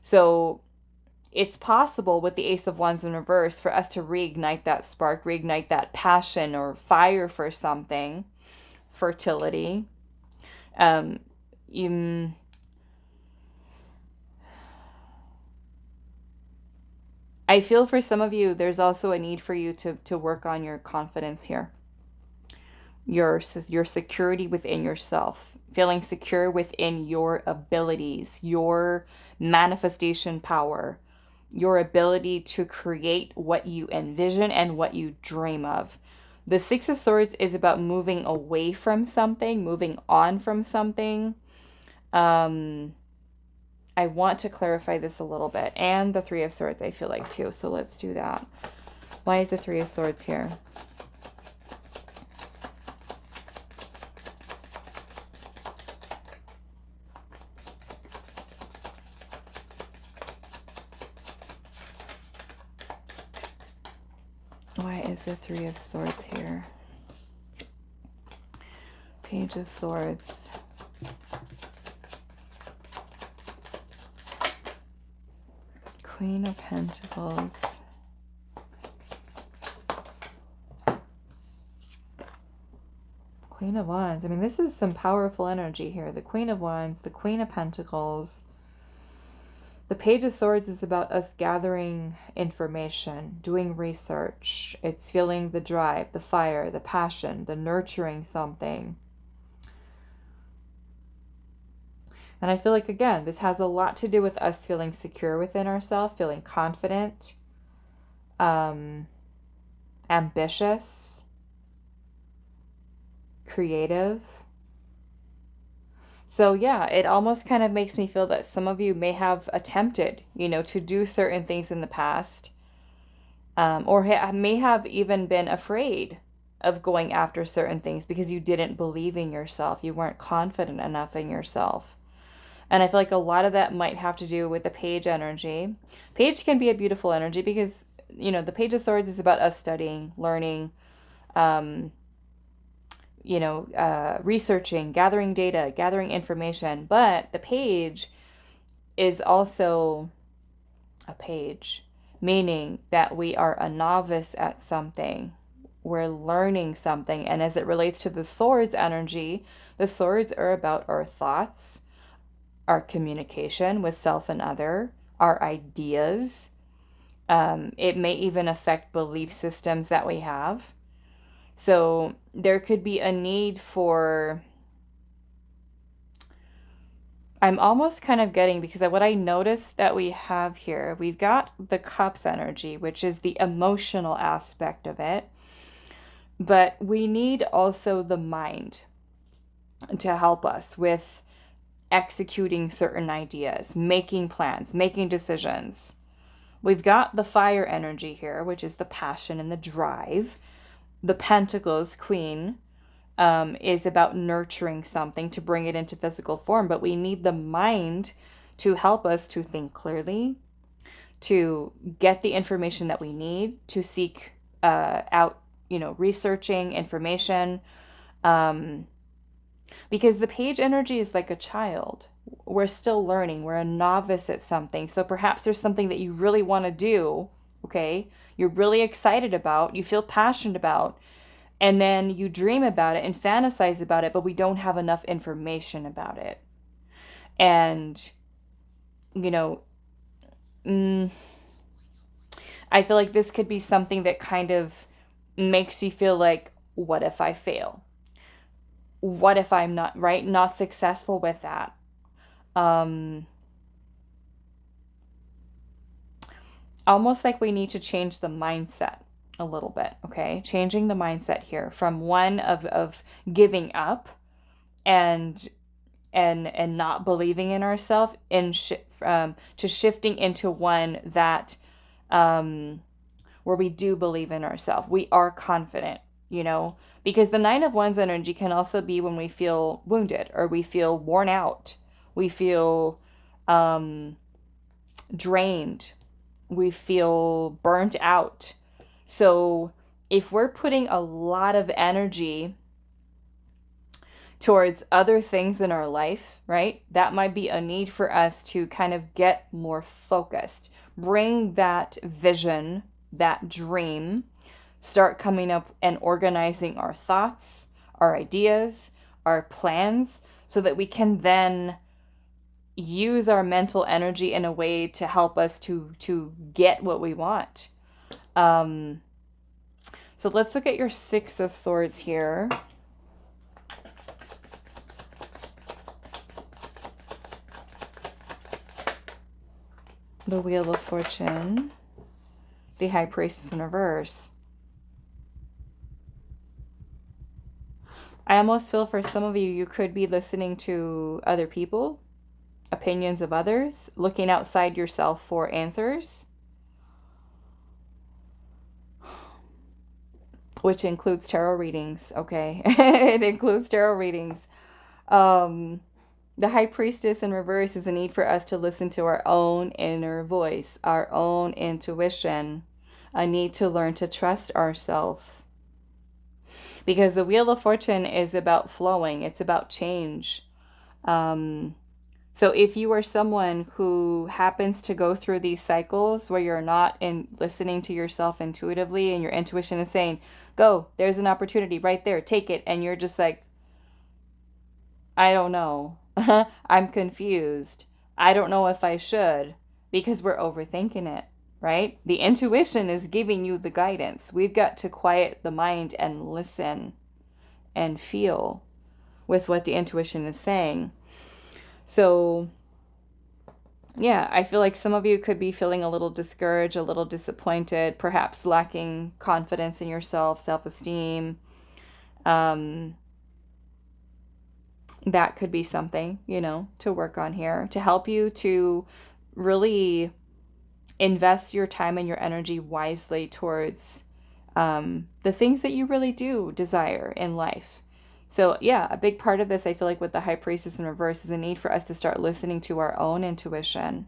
Speaker 1: So it's possible with the Ace of Wands in reverse for us to reignite that spark, reignite that passion or fire for something, fertility. I feel for some of you, there's also a need for you to work on your confidence here. Your security within yourself, feeling secure within your abilities, your manifestation power, your ability to create what you envision and what you dream of. The Six of Swords is about moving away from something, moving on from something. I want to clarify this a little bit. And the Three of Swords, I feel like, too. So let's do that. Why is the Three of Swords here? Why is the Three of Swords here? Page of Swords. Queen of Pentacles. Queen of Wands. I mean, this is some powerful energy here. The Queen of Wands, the Queen of Pentacles. The Page of Swords is about us gathering information, doing research. It's feeling the drive, the fire, the passion, the nurturing something. And I feel like, again, this has a lot to do with us feeling secure within ourselves, feeling confident, ambitious, creative. So yeah, it almost kind of makes me feel that some of you may have attempted, to do certain things in the past, or may have even been afraid of going after certain things because you didn't believe in yourself. You weren't confident enough in yourself. And I feel like a lot of that might have to do with the Page energy. Page can be a beautiful energy because, the Page of Swords is about us studying, learning, researching, gathering data, gathering information. But the Page is also a page, meaning that we are a novice at something. We're learning something. And as it relates to the Swords energy, the Swords are about our thoughts, our communication with self and other, our ideas. It may even affect belief systems that we have. So there could be a need for, I'm almost kind of getting, because of what I noticed that we have here, we've got the Cups energy, which is the emotional aspect of it. But we need also the mind to help us with executing certain ideas, making plans, making decisions. We've got the Fire energy here, which is the passion and the drive. The Pentacles Queen is about nurturing something to bring it into physical form, but we need the mind to help us to think clearly, to get the information that we need, to seek out, researching information. Because the Page energy is like a child. We're still learning. We're a novice at something. So perhaps there's something that you really want to do, okay? You're really excited about, you feel passionate about, and then you dream about it and fantasize about it, but we don't have enough information about it. And, I feel like this could be something that kind of makes you feel like, what if I fail? What if I'm not successful with that? Almost like we need to change the mindset a little bit, okay? Changing the mindset here from one of giving up and not believing in ourselves, to shifting into one that where we do believe in ourselves. We are confident, because the Nine of Wands energy can also be when we feel wounded or we feel worn out. We feel drained. We feel burnt out. So if we're putting a lot of energy towards other things in our life, right, that might be a need for us to kind of get more focused. Bring that vision, that dream, start coming up and organizing our thoughts, our ideas, our plans, so that we can then use our mental energy in a way to help us to get what we want. So let's look at your Six of Swords here. The Wheel of Fortune. The High Priestess in reverse. I almost feel for some of you, you could be listening to other people, opinions of others, looking outside yourself for answers, which includes tarot readings, okay? It includes tarot readings. The High Priestess in reverse is a need for us to listen to our own inner voice, our own intuition, a need to learn to trust ourselves. Because the Wheel of Fortune is about flowing. It's about change. Some So if you are someone who happens to go through these cycles where you're not listening to yourself intuitively and your intuition is saying, go, there's an opportunity right there, take it. And you're just like, I don't know. I'm confused. I don't know if I should, because we're overthinking it, right? The intuition is giving you the guidance. We've got to quiet the mind and listen and feel with what the intuition is saying. So, yeah, I feel like some of you could be feeling a little discouraged, a little disappointed, perhaps lacking confidence in yourself, self-esteem. That could be something, to work on here, to help you to really invest your time and your energy wisely towards the things that you really do desire in life. So yeah, a big part of this, I feel like with the High Priestess in reverse, is a need for us to start listening to our own intuition.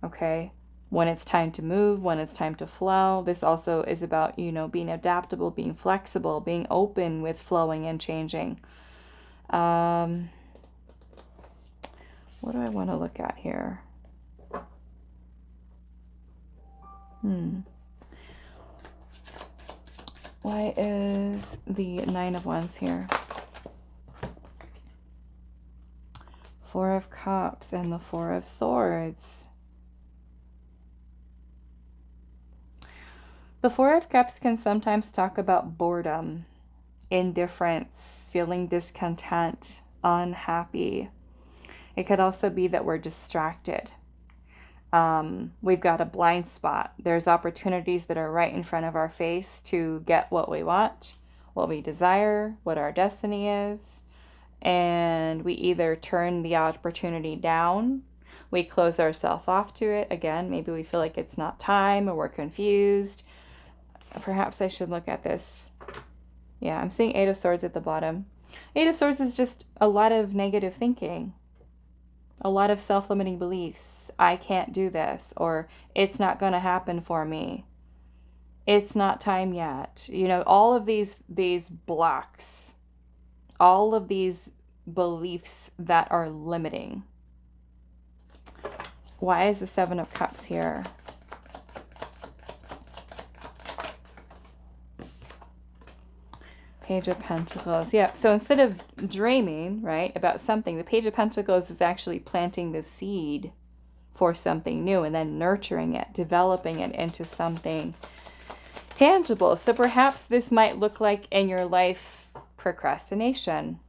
Speaker 1: Okay? When it's time to move, when it's time to flow. This also is about, being adaptable, being flexible, being open with flowing and changing. What do I want to look at here? Why is the Nine of Wands here? Four of Cups and the Four of Swords. The Four of Cups can sometimes talk about boredom, indifference, feeling discontent, unhappy. It could also be that we're distracted. We've got a blind spot. There's opportunities that are right in front of our face to get what we want, what we desire, what our destiny is. And we either turn the opportunity down, we close ourselves off to it. Again, maybe we feel like it's not time or we're confused. Perhaps I should look at this. Yeah, I'm seeing Eight of Swords at the bottom. Eight of Swords is just a lot of negative thinking. A lot of self-limiting beliefs. I can't do this, or it's not going to happen for me. It's not time yet. All of these blocks, all of these beliefs that are limiting. Why is the Seven of Cups here? Page of Pentacles. Yeah, so instead of dreaming, right, about something, the Page of Pentacles is actually planting the seed for something new and then nurturing it, developing it into something tangible. So perhaps this might look like in your life procrastination,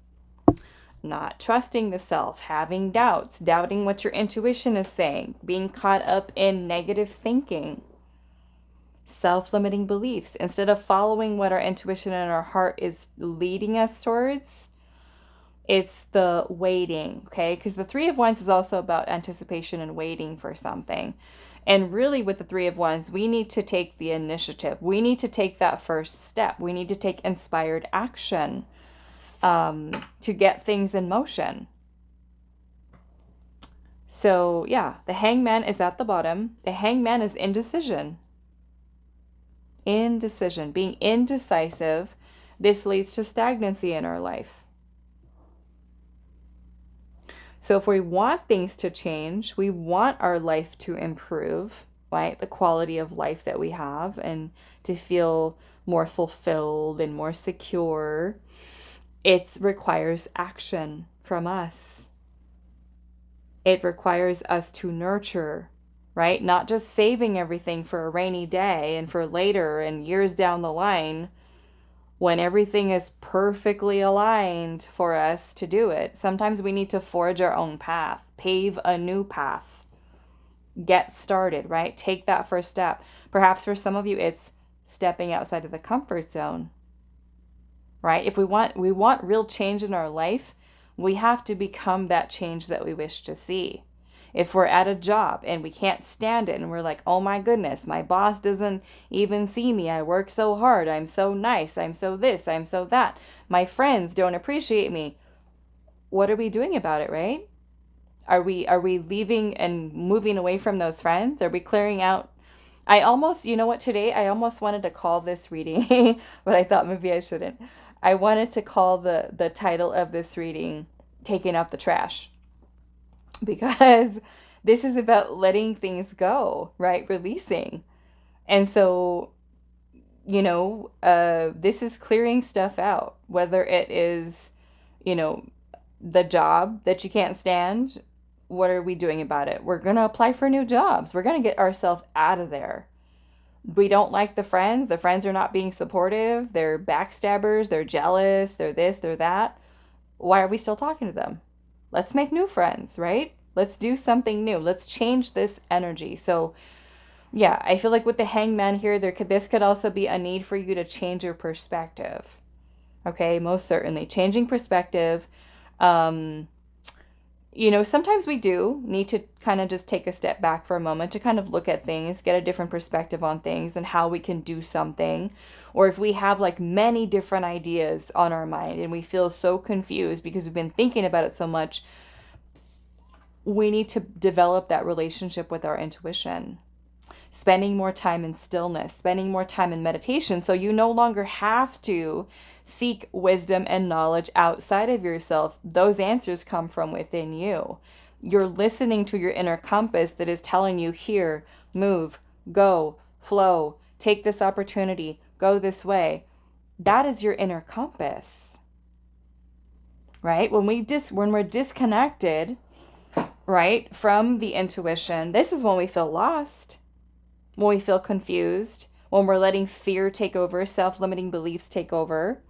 Speaker 1: not trusting the self, having doubts, doubting what your intuition is saying, being caught up in negative thinking. Self-limiting beliefs. Instead of following what our intuition and our heart is leading us towards, it's the waiting, okay? Because the Three of Wands is also about anticipation and waiting for something. And really with the Three of Wands, we need to take the initiative. We need to take that first step. We need to take inspired action to get things in motion. So yeah, the Hangman is at the bottom. The Hangman is indecision. Indecision, being indecisive. This leads to stagnancy in our life. So if we want things to change, we want our life to improve, right? The quality of life that we have, and to feel more fulfilled and more secure, it requires action from us. It requires us to nurture, right? Not just saving everything for a rainy day and for later and years down the line when everything is perfectly aligned for us to do it. Sometimes we need to forge our own path, pave a new path, get started, right? Take that first step. Perhaps for some of you, it's stepping outside of the comfort zone, right? If we want real change in our life, we have to become that change that we wish to see. If we're at a job and we can't stand it and we're like, oh my goodness, my boss doesn't even see me. I work so hard. I'm so nice. I'm so this. I'm so that. My friends don't appreciate me. What are we doing about it, right? Are we leaving and moving away from those friends? Are we clearing out? I almost, today I almost wanted to call this reading, but I thought maybe I shouldn't. I wanted to call the title of this reading, Taking Out the Trash. because this is about letting things go, right? Releasing. And so, this is clearing stuff out, whether it is, you know, the job that you can't stand. What are we doing about it? We're going to apply for new jobs. We're going to get ourselves out of there. We don't like the friends. The friends are not being supportive. They're backstabbers. They're jealous. They're this, they're that. Why are we still talking to them? Let's make new friends, right? Let's do something new. Let's change this energy. So, yeah, I feel like with the Hangman here, this could also be a need for you to change your perspective. Okay, most certainly. Changing perspective. Um, Sometimes we do need to kind of just take a step back for a moment to kind of look at things, get a different perspective on things and how we can do something. Or if we have like many different ideas on our mind and we feel so confused because we've been thinking about it so much, we need to develop that relationship with our intuition. Spending more time in stillness, spending more time in meditation. So you no longer have to seek wisdom and knowledge outside of yourself. Those answers come from within you. You're listening to your inner compass that is telling you here, move, go, flow, take this opportunity, go this way. That is your inner compass, right? When we're disconnected, right, from the intuition, this is when we feel lost. When we feel confused, when we're letting fear take over, self-limiting beliefs take over.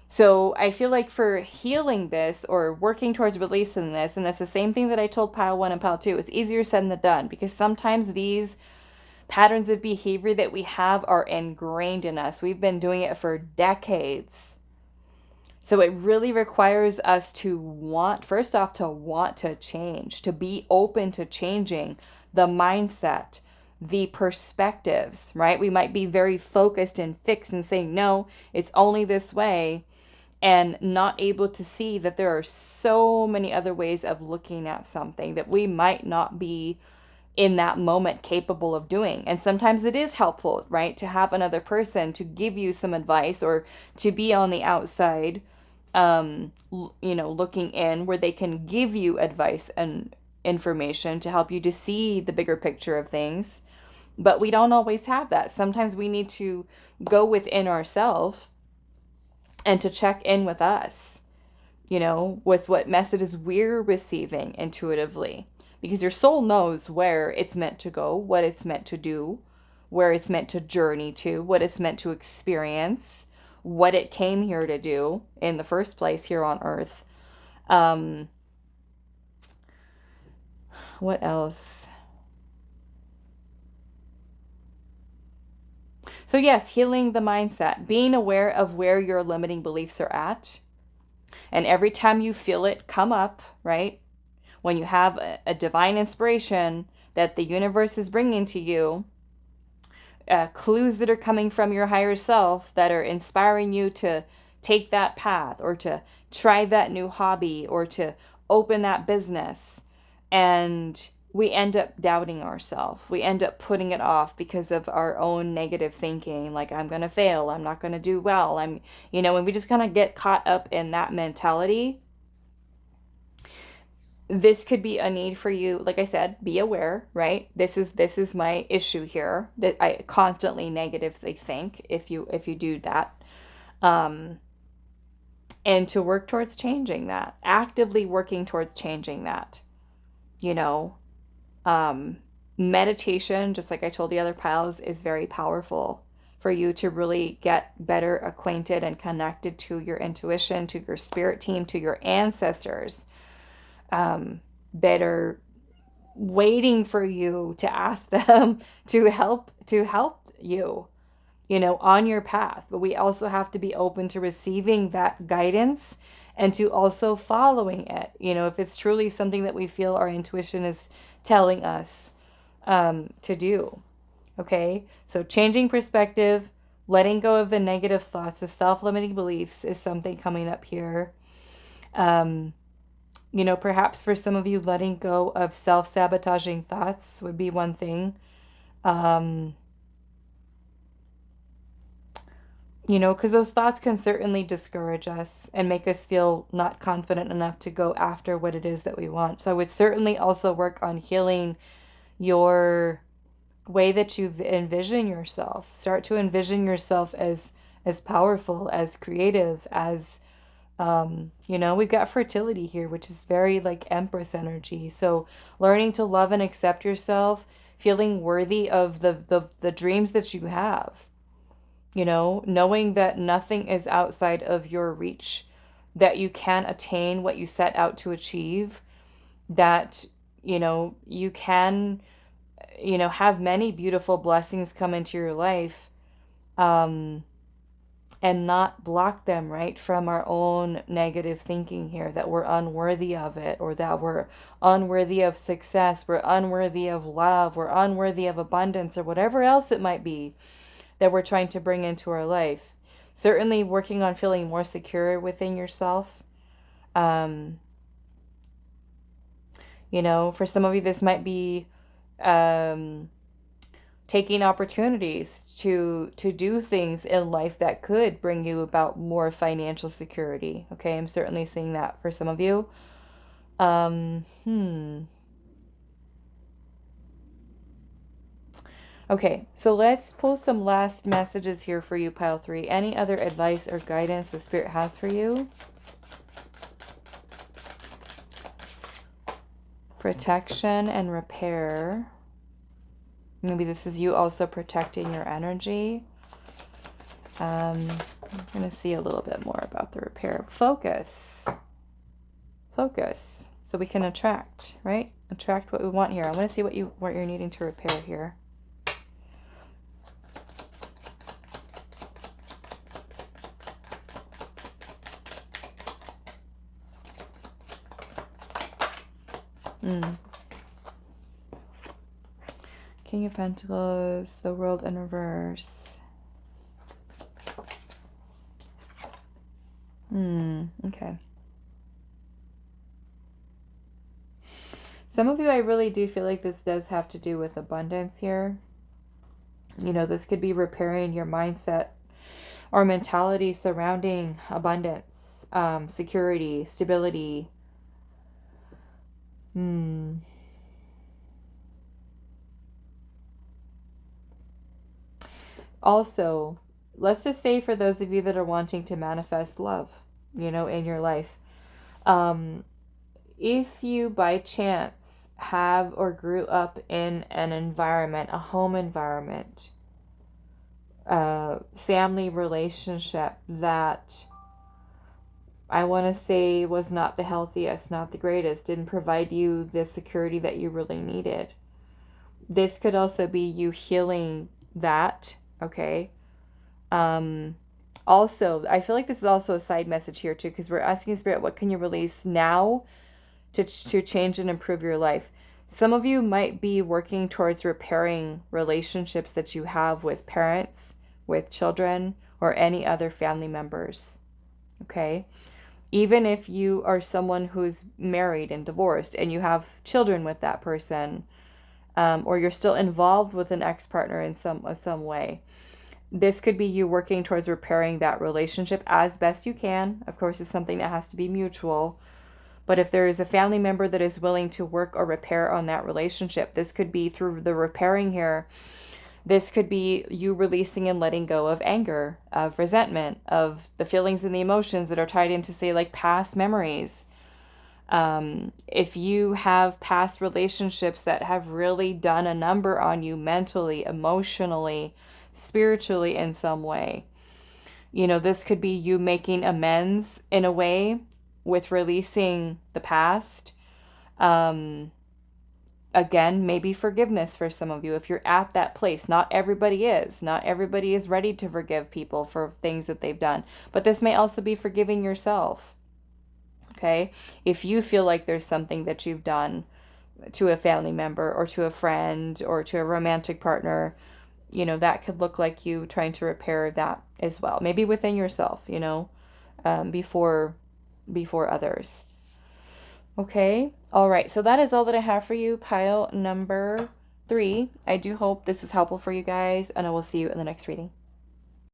Speaker 1: So I feel like for healing this or working towards releasing this, and that's the same thing that I told Pile 1 and Pile 2, it's easier said than done because sometimes these patterns of behavior that we have are ingrained in us. We've been doing it for decades. So it really requires us to want to change, to be open to changing the mindset, the perspectives, right? We might be very focused and fixed and saying, no, it's only this way, and not able to see that there are so many other ways of looking at something that we might not be in that moment capable of doing. And sometimes it is helpful, right, to have another person to give you some advice or to be on the outside, looking in where they can give you advice and information to help you to see the bigger picture of things. But we don't always have that. Sometimes we need to go within ourselves and to check in with us, with what messages we're receiving intuitively. Because your soul knows where it's meant to go, what it's meant to do, where it's meant to journey to, what it's meant to experience, what it came here to do in the first place here on Earth. What else? So yes, healing the mindset, being aware of where your limiting beliefs are at. And every time you feel it come up, right? When you have a divine inspiration that the universe is bringing to you, clues that are coming from your higher self that are inspiring you to take that path or to try that new hobby or to open that business. And we end up doubting ourselves. We end up putting it off because of our own negative thinking, like I'm going to fail, I'm not going to do well, and we just kind of get caught up in that mentality. This could be a need for you, like I said, be aware, right? This is my issue here, that I constantly negatively think if you do that. And to work towards changing that, actively working towards changing that, meditation, just like I told the other piles, is very powerful for you to really get better acquainted and connected to your intuition, to your spirit team, to your ancestors, that are waiting for you to ask them to help you, on your path. But we also have to be open to receiving that guidance and to also following it. If it's truly something that we feel our intuition is telling us to do. Okay, so changing perspective, letting go of the negative thoughts, the self-limiting beliefs is something coming up here. Perhaps for some of you, letting go of self-sabotaging thoughts would be one thing. You know, because those thoughts can certainly discourage us and make us feel not confident enough to go after what it is that we want. So I would certainly also work on healing your way that you envision yourself. Start to envision yourself as powerful, as creative, as you know, we've got fertility here, which is very like Empress energy. So learning to love and accept yourself, feeling worthy of the dreams that you have. You know, knowing that nothing is outside of your reach, that you can attain what you set out to achieve, that, you know, you can, you know, have many beautiful blessings come into your life, um, and not block them, right, from our own negative thinking here, that we're unworthy of it, or that we're unworthy of success, we're unworthy of love, we're unworthy of abundance, or whatever else it might be that we're trying to bring into our life. Certainly working on feeling more secure within yourself. Um, you know, for some of you, this might be um, taking opportunities to do things in life that could bring you about more financial security. Okay, I'm certainly seeing that for some of you. Um, hmm. Okay, so let's pull some last messages here for you, pile 3. Any other advice or guidance the Spirit has for you? Protection and repair. Maybe this is you also protecting your energy. I'm going to see a little bit more about the repair. Focus. Focus. So we can attract, right? Attract what we want here. I want to see what you're needing to repair here. King of Pentacles, the World in reverse. Okay. Some of you, I really do feel like this does have to do with abundance here. You know, this could be repairing your mindset or mentality surrounding abundance, security, stability. Also, let's just say for those of you that are wanting to manifest love, you know, in your life, if you by chance have or grew up in an environment, a home environment, family relationship that I want to say was not the healthiest, not the greatest, didn't provide you the security that you really needed. This could also be you healing that, okay? Also, I feel like this is also a side message here too, because we're asking Spirit, what can you release now to change and improve your life? Some of you might be working towards repairing relationships that you have with parents, with children, or any other family members, okay? Even if you are someone who's married and divorced and you have children with that person, or you're still involved with an ex-partner in some way, this could be you working towards repairing that relationship as best you can. Of course, it's something that has to be mutual. But if there is a family member that is willing to work or repair on that relationship, this could be through the repairing here. This could be you releasing and letting go of anger, of resentment, of the feelings and the emotions that are tied into, say, like past memories. If you have past relationships that have really done a number on you mentally, emotionally, spiritually in some way, you know, this could be you making amends in a way with releasing the past. Again, maybe forgiveness for some of you. If you're at that place, not everybody is. Not everybody is ready to forgive people for things that they've done. But this may also be forgiving yourself. Okay? If you feel like there's something that you've done to a family member or to a friend or to a romantic partner, you know, that could look like you trying to repair that as well. Maybe within yourself, you know, before others. Okay. All right. So that is all that I have for you, pile number 3. I do hope this was helpful for you guys, and I will see you in the next reading.